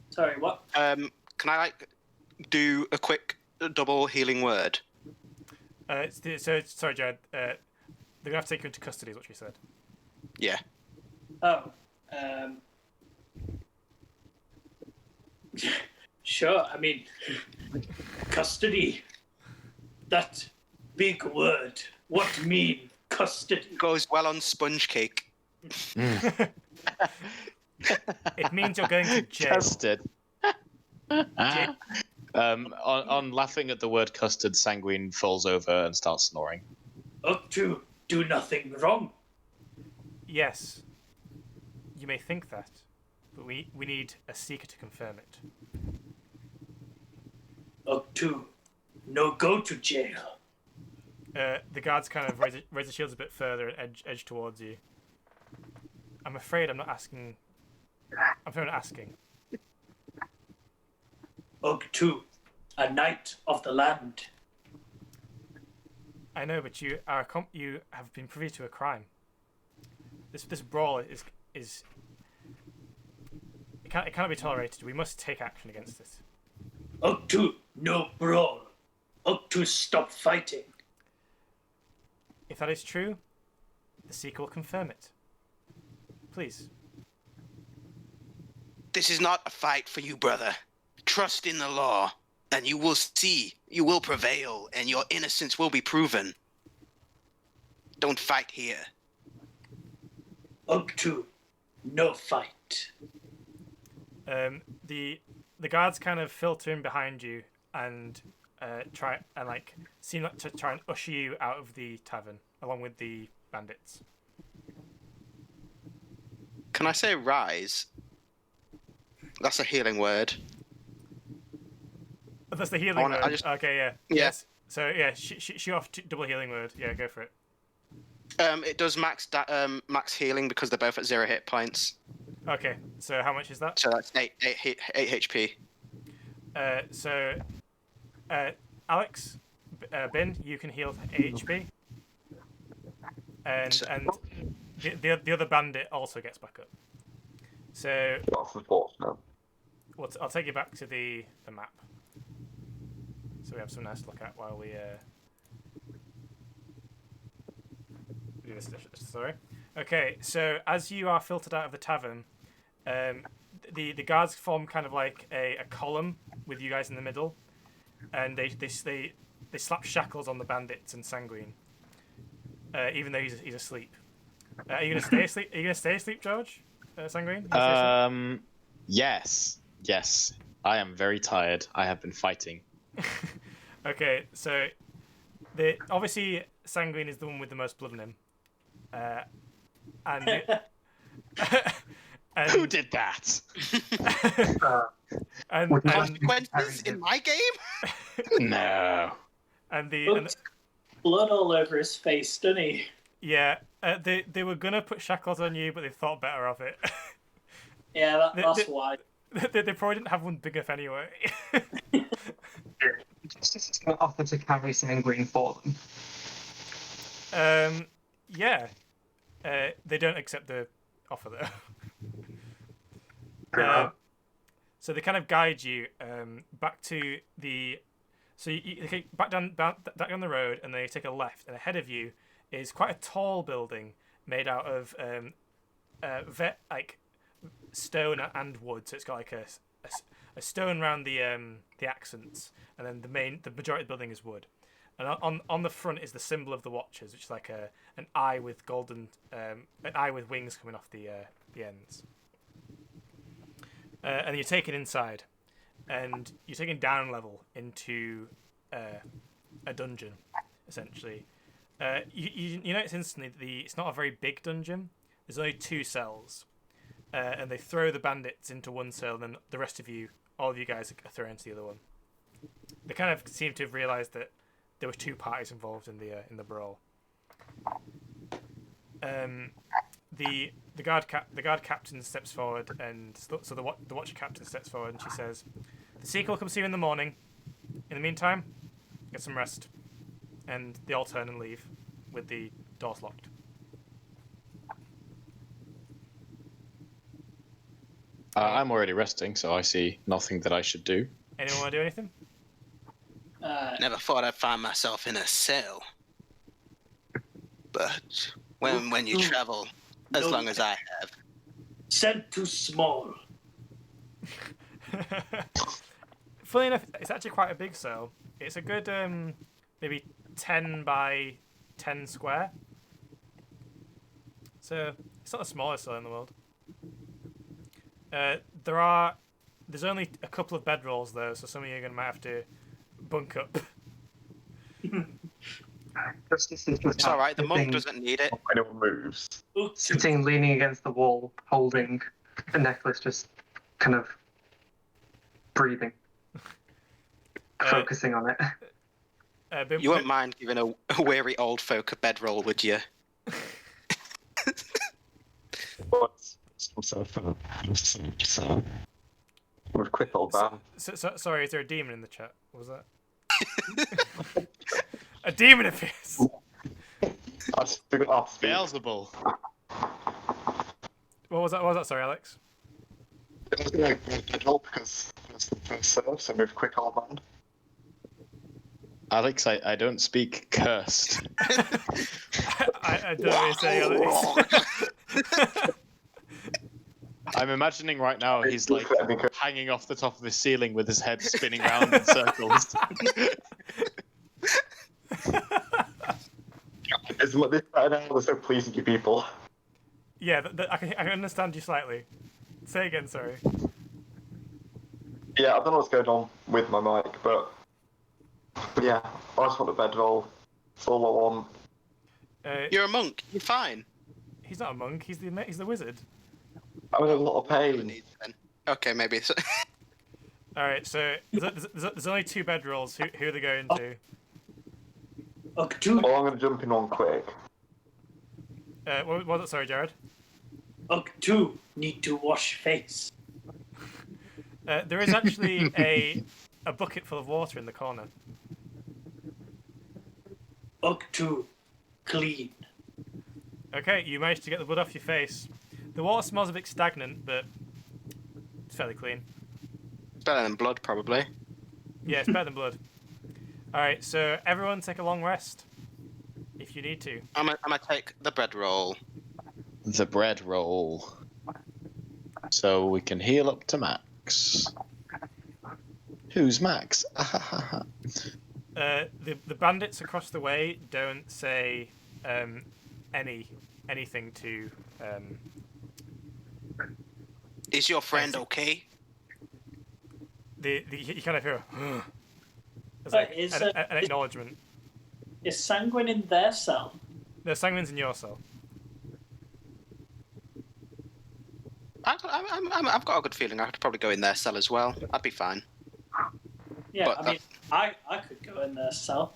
Sorry, what? Can I do a quick double healing word? Sorry, Jared. They're gonna have to take you into custody, is what she said. Yeah. Oh. Sure, I mean, custody. That big word. What mean, custody? Goes well on sponge cake. It means you're going to jail. Custard. On laughing at the word custard, Sanguine falls over and starts snoring. Up to do nothing wrong. Yes, you may think that, but we need a seeker to confirm it. Up to no go to jail. The guards kind of raise the shields a bit further and edge towards you. I'm afraid I'm not asking. I'm not asking. Up to a knight of the land. I know, but you have been privy to a crime. This brawl is it cannot be tolerated. We must take action against this. Up to no brawl. Up to stop fighting. If that is true, the seeker will confirm it. Please. This is not a fight for you, brother. Trust in the law, and you will see, you will prevail, and your innocence will be proven. Don't fight here. Up to no fight. The guards kind of filter in behind you and seem like to try and usher you out of the tavern along with the bandits. Can I say rise? That's a healing word. Oh, that's the healing word. Okay, yeah. Yeah. Yes. So yeah, shoot off double healing word. Yeah, go for it. It does max healing because they're both at 0 hit points. Okay, so how much is that? So that's 8 HP. Alex, Bin, you can heal 8 HP, and the other bandit also gets back up. So That's unfortunate. I'll take you back to the map, so we have some nice to look at while we do this. Sorry. Okay, so as you are filtered out of the tavern, the guards form kind of like a column with you guys in the middle, and they slap shackles on the bandits and Sanguine, even though he's asleep. Are you gonna stay asleep? Are you gonna stay asleep, George? Sanguine? Yes. I am very tired. I have been fighting. Okay, so obviously Sanguine is the one with the most blood in him, and Who did that? and Consequences in my game? No. and blood all over his face, doesn't he? yeah, they were gonna put shackles on you, but they thought better of it. Yeah, that's why. They probably didn't have one big enough anyway. Just going to offer to carry Sanguine for them. Yeah. They don't accept the offer though. So they kind of guide you back to the. So you take back down the road, and then you take a left, and ahead of you is quite a tall building made out of stone and wood. So it's got like a stone around the accents, and then the majority of the building is wood. And on the front is the symbol of the Watchers, which is like an eye with golden an eye with wings coming off the ends. And you're taken inside, and you're taken down level into a dungeon, essentially. You notice instantly it's not a very big dungeon. There's only 2 cells, and they throw the bandits into one cell, and then the rest of you, all of you guys, are thrown into the other one. They kind of seem to have realised that there were 2 parties involved in the brawl. The guard captain steps forward, and so the watcher captain steps forward, and she says, "The seeker will come see you in the morning. In the meantime, get some rest." And they all turn and leave, with the doors locked. I'm already resting, so I see nothing that I should do. Anyone want to do anything? Never thought I'd find myself in a cell. But when you travel as long as I have. Sent too small. Funny enough, it's actually quite a big cell. It's a good maybe 10 by 10 square. So it's not the smallest cell in the world. There are There's only a couple of bedrolls though, so some of you are gonna might have to bunk up. Justice is just It's all right. The monk sitting, doesn't need it. If anyone moves. sitting, leaning against the wall, holding a necklace, just kind of breathing, focusing on it. You wouldn't mind giving a weary old folk a bedroll, would you? So. With quick old man. Sorry, is there a demon in the chat? What was that? A demon appears. That's figured off. Beelzebul. What was that? What was that? Sorry, Alex. I was going to bedroll because that's the first serve, so move quick old man. Alex, I don't speak cursed. I don't know what you're saying, Alex. I'm imagining right now he's like hanging off the top of his ceiling with his head spinning round in circles. This right now, they're so pleasing to people. Yeah, I can understand you slightly. Say again, sorry. Yeah, I don't know what's going on with my mic, but yeah, I just want a bedroll. That's all I want. You're a monk. You're fine. He's not a monk. He's the wizard. I'm in a lot of pain. Okay, maybe. All right, so there's only 2 bedrolls. Who are they going to? Ugg-2. Well, I'm going to jump in one quick. What was it? Sorry, Jared. Ugg-2 need to wash face. There is actually a bucket full of water in the corner. Ugg-2 clean. Okay, you managed to get the blood off your face. The water smells a bit stagnant, but it's fairly clean. It's better than blood, probably. Yeah, it's better than blood. Alright, so everyone take a long rest. If you need to. I'm gonna take the bread roll. The bread roll. So we can heal up to max. Who's max? The bandits across the way don't say anything to Is your friend okay? you kind of hear it's But like is an acknowledgement. Is Sanguine in their cell? No, Sanguine's in your cell. I've got a good feeling I could probably go in their cell as well. I'd be fine. Yeah, But I mean, I could go in their cell.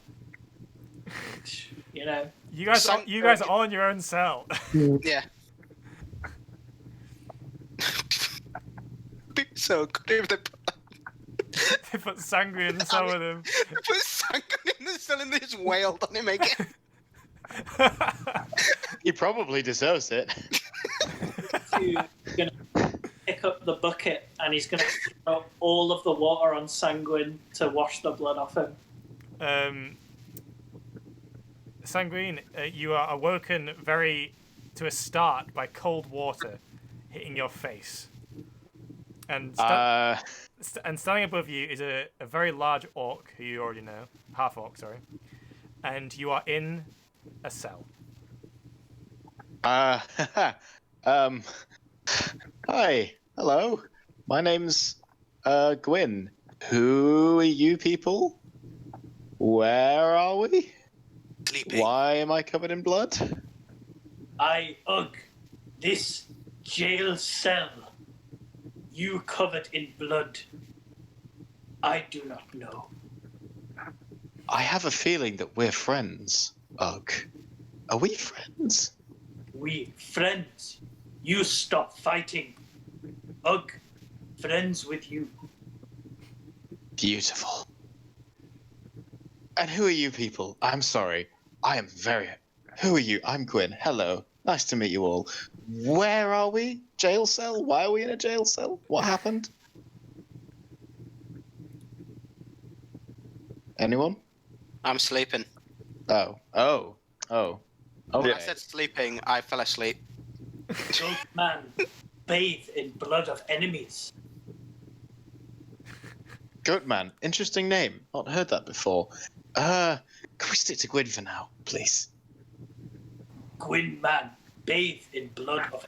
You know. You guys are all in your own cell. Yeah. Be so good if they put Sanguine in the cell with him. put Sanguine in the cell and they just wailed on him again. He probably deserves it. He's gonna pick up the bucket and he's gonna throw all of the water on Sanguine to wash the blood off him. Sanguine, you are awoken to a start by cold water hitting your face. And standing above you is a very large orc who you already know, half orc, sorry, and you are in a cell. Hi, hello. My name's Gwyn. Who are you people? Where are we? Sleeping. Why am I covered in blood? Ugg, this jail cell. You covered in blood. I do not know. I have a feeling that we're friends, Ugg. Are we friends? We friends. You stop fighting. Ugg, friends with you. Beautiful. And who are you people? I'm sorry. I am very... Who are you? I'm Gwyn. Hello. Nice to meet you all. Where are we? Jail cell? Why are we in a jail cell? What happened? Anyone? I'm sleeping. Oh. Okay. When I said sleeping, I fell asleep. Old man, bathe in blood of enemies. Goatman. Interesting name. Not heard that before. Can we stick to Gwyn for now, please? Gwyn man, bathe in blood of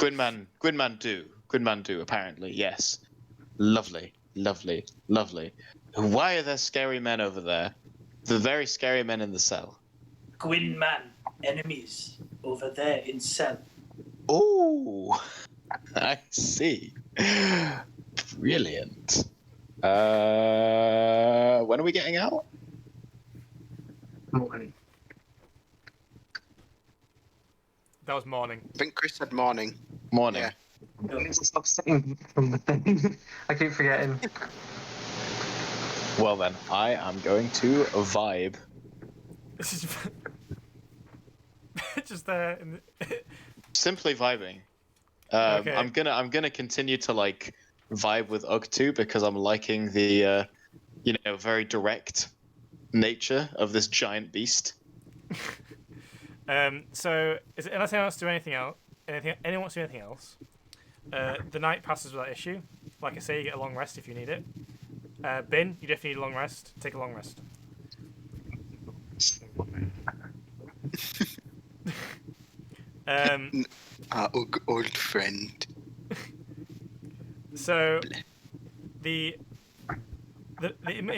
Gwynman do, apparently, yes. Lovely, lovely, lovely. Why are there scary men over there? The very scary men in the cell. Gwyn man, enemies over there in cell. Oh, I see. Brilliant. When are we getting out? Morning. That was morning. I think Chris said morning. Morning. Yeah. I need to stop sitting from the thing. I keep forgetting. Well then, I am going to vibe. This is just there. Simply vibing. Okay. I'm gonna continue to like vibe with Ugg2 because I'm liking the very direct nature of this giant beast. So, unless anyone wants to do anything else, anyone wants to do anything else, the night passes without issue. Like I say, you get a long rest if you need it. Bin, you definitely need a long rest. Take a long rest. Our old friend. So, you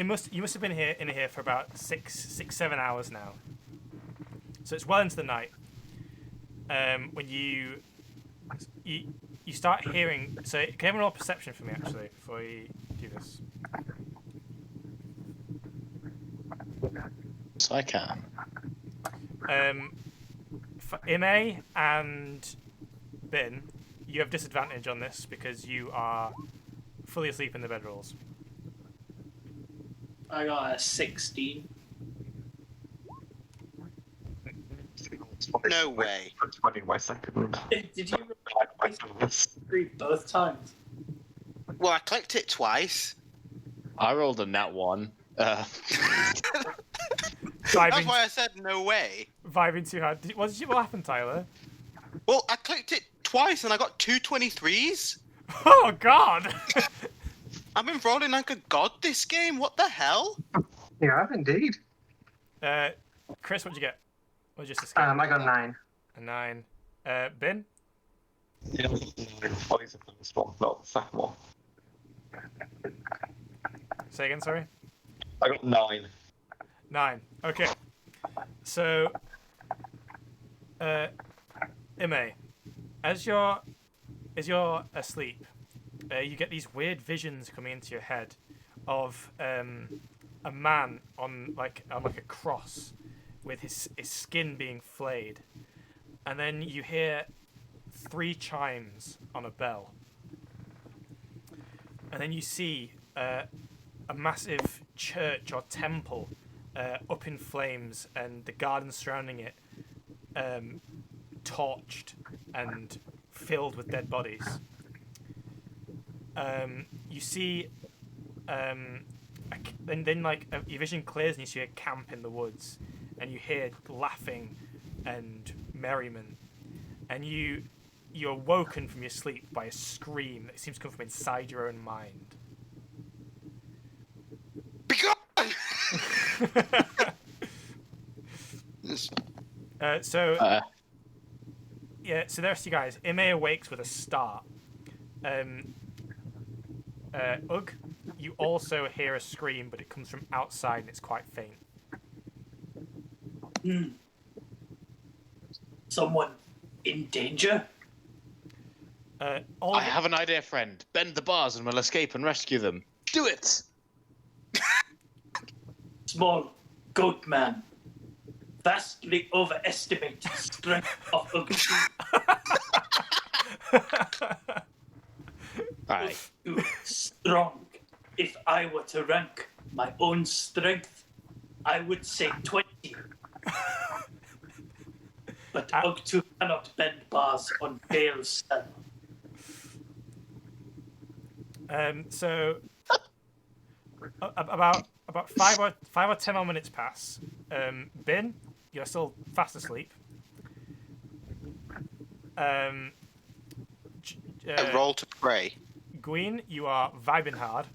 must have been in here for about 7 hours now. So it's well into the night. When you start hearing. So can everyone roll perception for me actually before you do this? So I can. For Ime and Bin, you have disadvantage on this because you are fully asleep in the bedrolls. I got a 16. No way. 20 my second. Did you This. read both times? Well, I clicked it twice. I rolled a nat 1. That's Vibing, why I said no way. vibing too hard. What happened, Tyler? Well, I clicked it twice and I got 2 23s. Oh God! I've been rolling like a god this game. What the hell? You have indeed. Chris, what'd you get? Or just a I got 9. A 9. Bin? Yeah, always the first one, not the second one. Say again, sorry. I got 9. 9. Okay. So, Ime, as you're asleep, you get these weird visions coming into your head of a man on like a cross with his skin being flayed, and then you hear 3 chimes on a bell, and then you see a massive church or temple up in flames, and the garden surrounding it torched and filled with dead bodies. You see, then your vision clears and you see a camp in the woods, and you hear laughing and merriment, and you're woken from your sleep by a scream that seems to come from inside your own mind. Be gone! So the rest of you guys, Ime awakes with a start. Ugg, you also hear a scream, but it comes from outside and it's quite faint. Someone in danger? I have an idea, friend. Bend the bars and we'll escape and rescue them. Do it! Small goat man. Vastly overestimated strength of Ugg2. Aye. Strong. If I were to rank my own strength, I would say 20. But Ugg2 cannot bend bars on Bale's cell. So about 5 or 10 more minutes pass. Bin, you're still fast asleep. A roll to pray. Gwyn, you are vibing hard.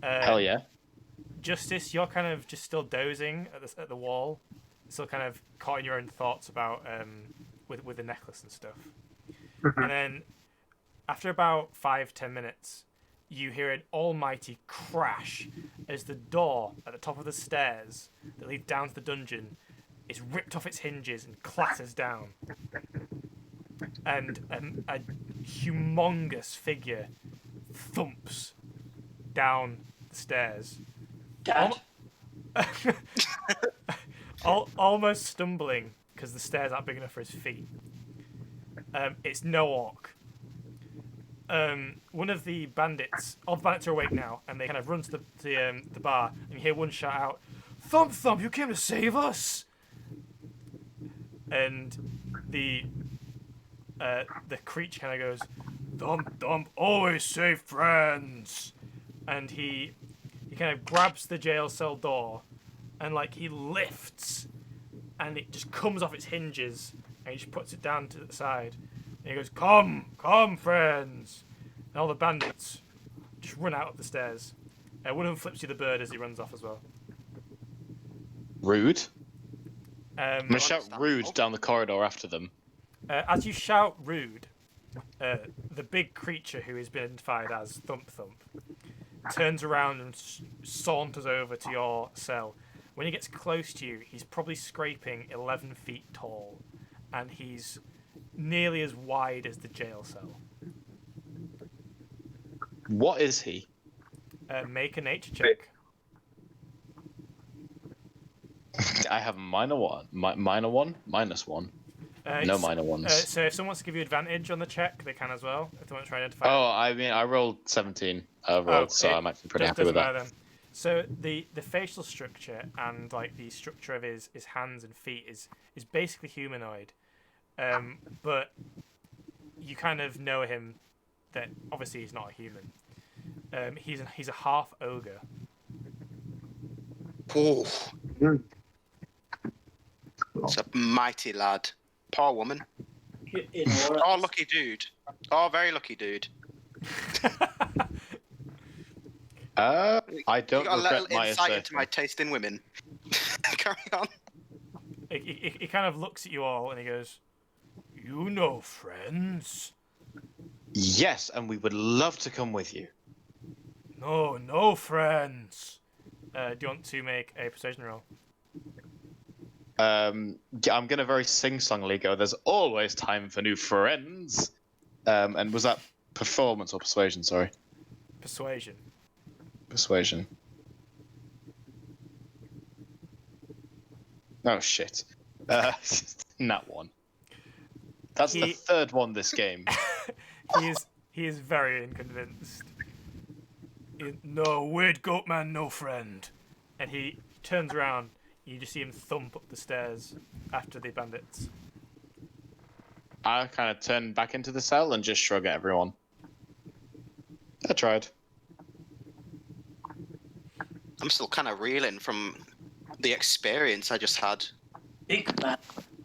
Hell yeah. Justice, you're kind of just still dozing at the wall, still kind of caught in your own thoughts about with the necklace and stuff. And then after about 5-10 minutes, you hear an almighty crash as the door at the top of the stairs that lead down to the dungeon is ripped off its hinges and clatters down. And a humongous figure thumps down the stairs. Dad. Almost stumbling because the stairs aren't big enough for his feet. It's no orc. One of the bandits, all the bandits are awake now, and they kind of run to the bar, and you hear one shout out, "Thump Thump, you came to save us!" And the creature kind of goes, "Thump Thump, always save friends!" And he kind of grabs the jail cell door, and like he lifts, and it just comes off its hinges, and he just puts it down to the side. And he goes, "Come, come, friends!" And all the bandits just run out of the stairs. One of them flips you the bird as he runs off as well. Rude. I'm gonna shout Understandable. rude down the corridor after them. As you shout rude, the big creature who has been identified as Thump Thump turns around and saunters over to your cell. When he gets close to you, he's probably scraping 11 feet tall, and he's nearly as wide as the jail cell. What is he? Make a nature check. I have -1. -1? No minor ones. So if someone wants to give you advantage on the check, they can as well. If they want to try and identify. Oh, I mean, I rolled 17 overall, so I'm actually pretty happy with that. Then. So the facial structure and like the structure of his hands and feet is basically humanoid, but you kind of know him that obviously he's not a human. He's a half ogre. Oh, it's a mighty lad. Poor woman. In aura. Oh, lucky dude. Oh, very lucky dude. I You don't got a regret little my insight assertion. into my taste in women. Carry on. He kind of looks at you all and he goes, "You know, friends." Yes, and we would love to come with you. No, friends. Do you want to make a persuasion roll? I'm gonna very sing-songly go. There's always time for new friends. And was that performance or persuasion? Sorry, Persuasion. persuasion. Oh shit. Nat one. That's the third one this game. He is very unconvinced. No, weird goat man, no friend. And he turns around. You just see him thump up the stairs after the bandits. I kind of turn back into the cell and just shrug at everyone. I tried. I'm still kind of reeling from the experience I just had. Big man.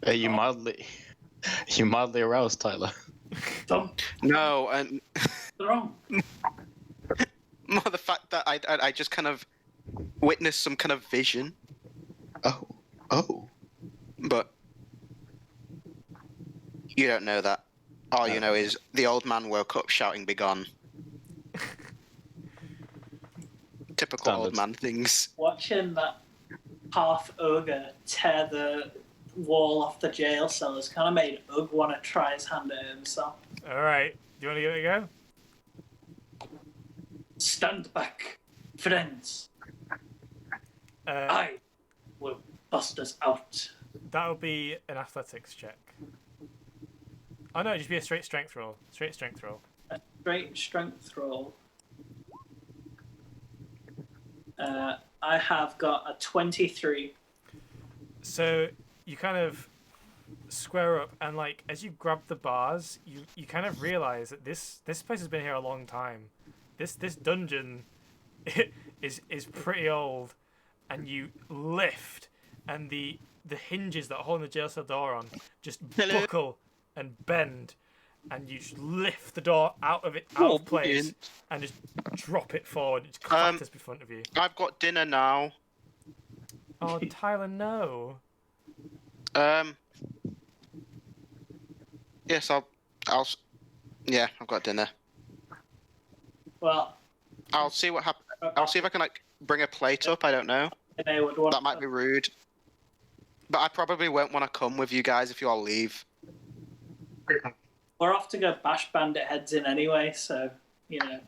Are you mildly aroused, Tyler? Thump. No, and Wrong. more the fact that I just kind of witnessed some kind of vision, Oh. but you don't know that. All you know is the old man woke up shouting "Begone." Typical Standard. old man things. Watching that half ogre tear the wall off the jail cell has kind of made Ugg want to try his hand at himself. All right. Do you want to give it a go? Stand back, friends. Uh, I will bust us out. That'll be an athletics check. Oh no, just be a straight strength roll. Straight strength roll. A straight strength roll. I have got a 23. So you kind of square up, and like as you grab the bars, you kind of realize that this place has been here a long time. This dungeon is pretty old, and you lift, and the hinges that are holding the jail cell door on just buckle and bend, and you just lift the door out of place brilliant. and just drop it forward. It clatters in front of you. I've got dinner now. Oh, Tyler, no. Yes, I'll Yeah, I've got dinner. Well, I'll see what happens. I'll see if I can like bring a plate up. I don't know. they would want That might be rude. But I probably won't want to come with you guys if you all leave. We're off to go bash bandit heads in anyway, so you know.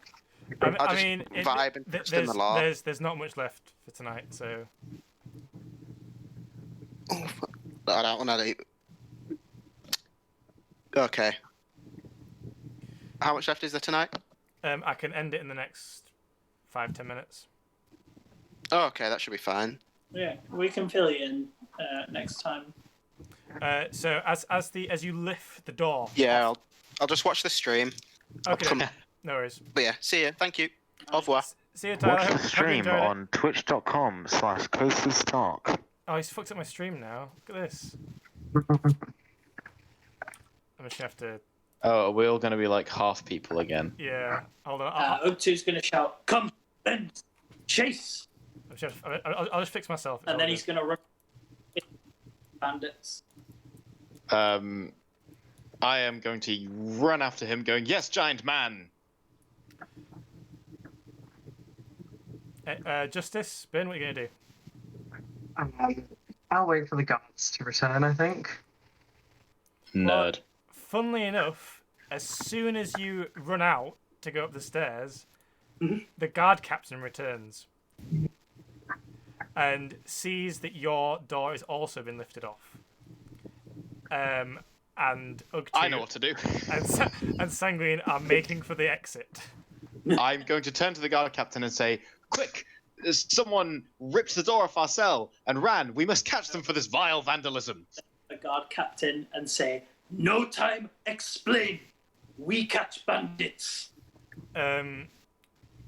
I'll I just mean, vibe and trust in the law. there's not much left for tonight, so I don't want to eat. Okay. How much left is there tonight? I can end it in the next 5-10 minutes. Oh, okay, that should be fine. Yeah, we can fill you in next time. So as you lift the door. Yeah, I'll just watch the stream. Okay. Come- No worries. But yeah, see ya. Thank you. Au revoir. See you, Tyler. Watch the Hope you stream enjoyed it. on twitch.com/CoastalStark. Oh, he's fucked up my stream now. Look at this. I'm just gonna have to. Oh, we're all gonna be like half people again. Yeah. Hold on. Ugtu's going to shout, "Come, friends, chase!" I'll just fix myself. And then he's going to run bandits. I am going to run after him, going, "Yes, giant man." Justice, Ben, what are you gonna do? I'll wait for the guards to return, I think. Nerd. Funnily enough, as soon as you run out to go up the stairs, the guard captain returns and sees that your door has also been lifted off. And Ugtu I know what to do. and Sanguine are making for the exit. I'm going to turn to the guard captain and say, "Quick! Someone ripped the door off our cell and ran. We must catch them for this vile vandalism." The guard captain and say, "No time, explain. We catch bandits."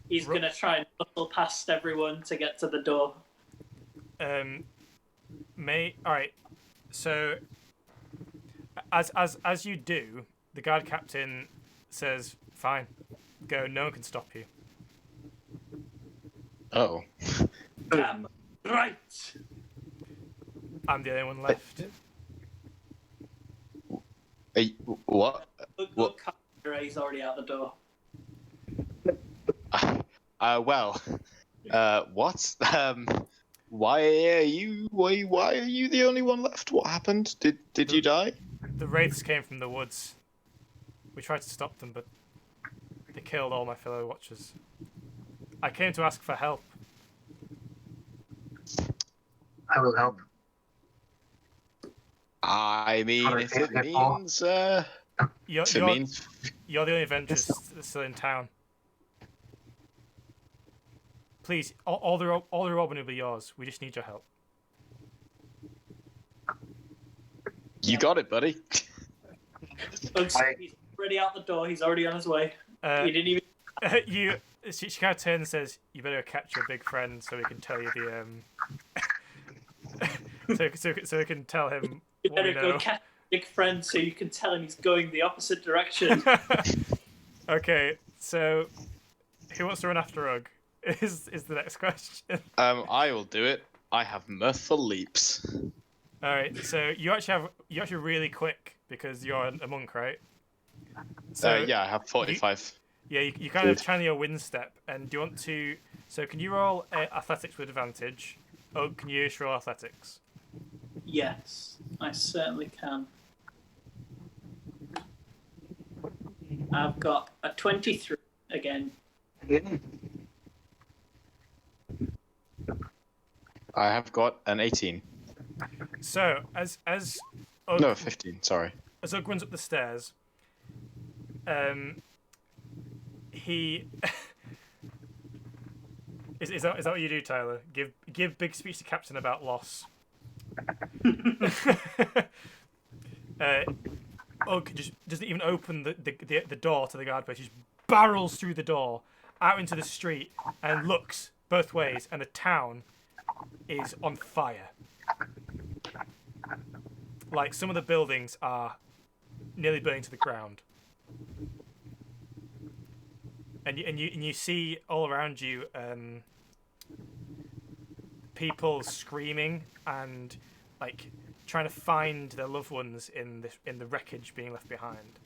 He's going to try and hustle past everyone to get to the door. Alright, so as you do, the guard captain says, "Fine, go, no one can stop you." Oh. Damn right. I'm the only one left. What? Look, he's already out the door. Well, what? Why are you the only one left? What happened? Did you die? The wraiths came from the woods. We tried to stop them, but they killed all my fellow watchers. I came to ask for help. I will help. I mean, if it means, You're the only Avengers that's still in town. Please, all the Robin will be yours. We just need your help. You got it, buddy. He's already out the door. He's already on his way. He didn't even. She kind of turns and says, "You better catch your big friend so we can tell you the so we can tell him You what we better know." go catch your big friend so you can tell him he's going the opposite direction. Okay, so who wants to run after Ugg? Is the next question. I will do it. I have mirthful leaps. All right, so you're actually really quick because you're a monk, right? So Yeah, I have 45. you kind of channel your wind step, and do you want to? So can you roll athletics with advantage? Oh, can you just roll athletics? Yes, I certainly can. I've got a 23 again. I have got an 18. So as Ugg, No, 15. Sorry. as Ugg runs up the stairs, he is that what you do, Tyler? Give big speech to Captain about loss. Ugg just doesn't even open the door to the guard post. He just barrels through the door out into the street and looks both ways, and the town is on fire. Like, some of the buildings are nearly burning to the ground. And you see all around you people screaming and like trying to find their loved ones in the wreckage being left behind.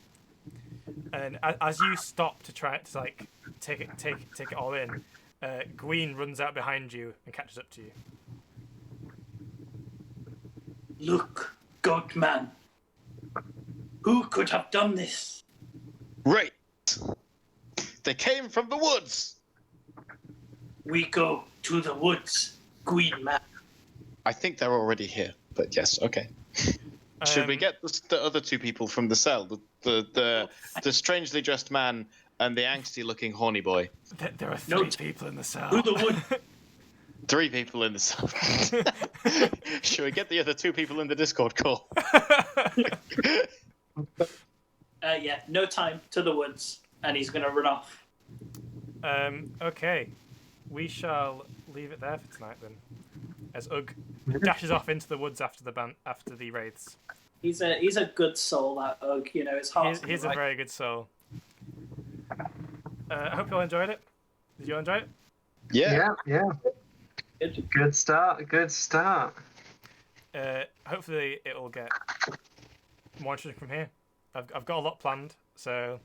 And as you stop to try to like take it all in, Gwyn runs out behind you and catches up to you. Look, Goatman. Who could have done this? Right. They came from the woods. We go to the woods, Gwyn man. I think they're already here, but yes, okay. Should we get the other two people from the cell? The strangely dressed man and the angsty-looking horny boy. There are three people in the cell. To the wood. 3 people in the cell. Should we get the other 2 people in the Discord call? Yeah, no time, to the woods, and he's gonna run off. Okay, we shall leave it there for tonight then. As Ugg dashes off into the woods after the wraiths. He's a good soul, that Ugg. You know, his heart's He's a very good soul. I hope you all enjoyed it. Did you all enjoy it? Yeah. Good start. Hopefully it'll get more interesting from here. I've got a lot planned, so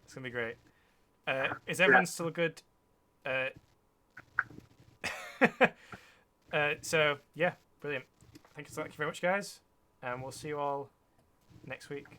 it's gonna be great. Is everyone still good? So yeah, brilliant. Thank you very much, guys, and we'll see you all next week.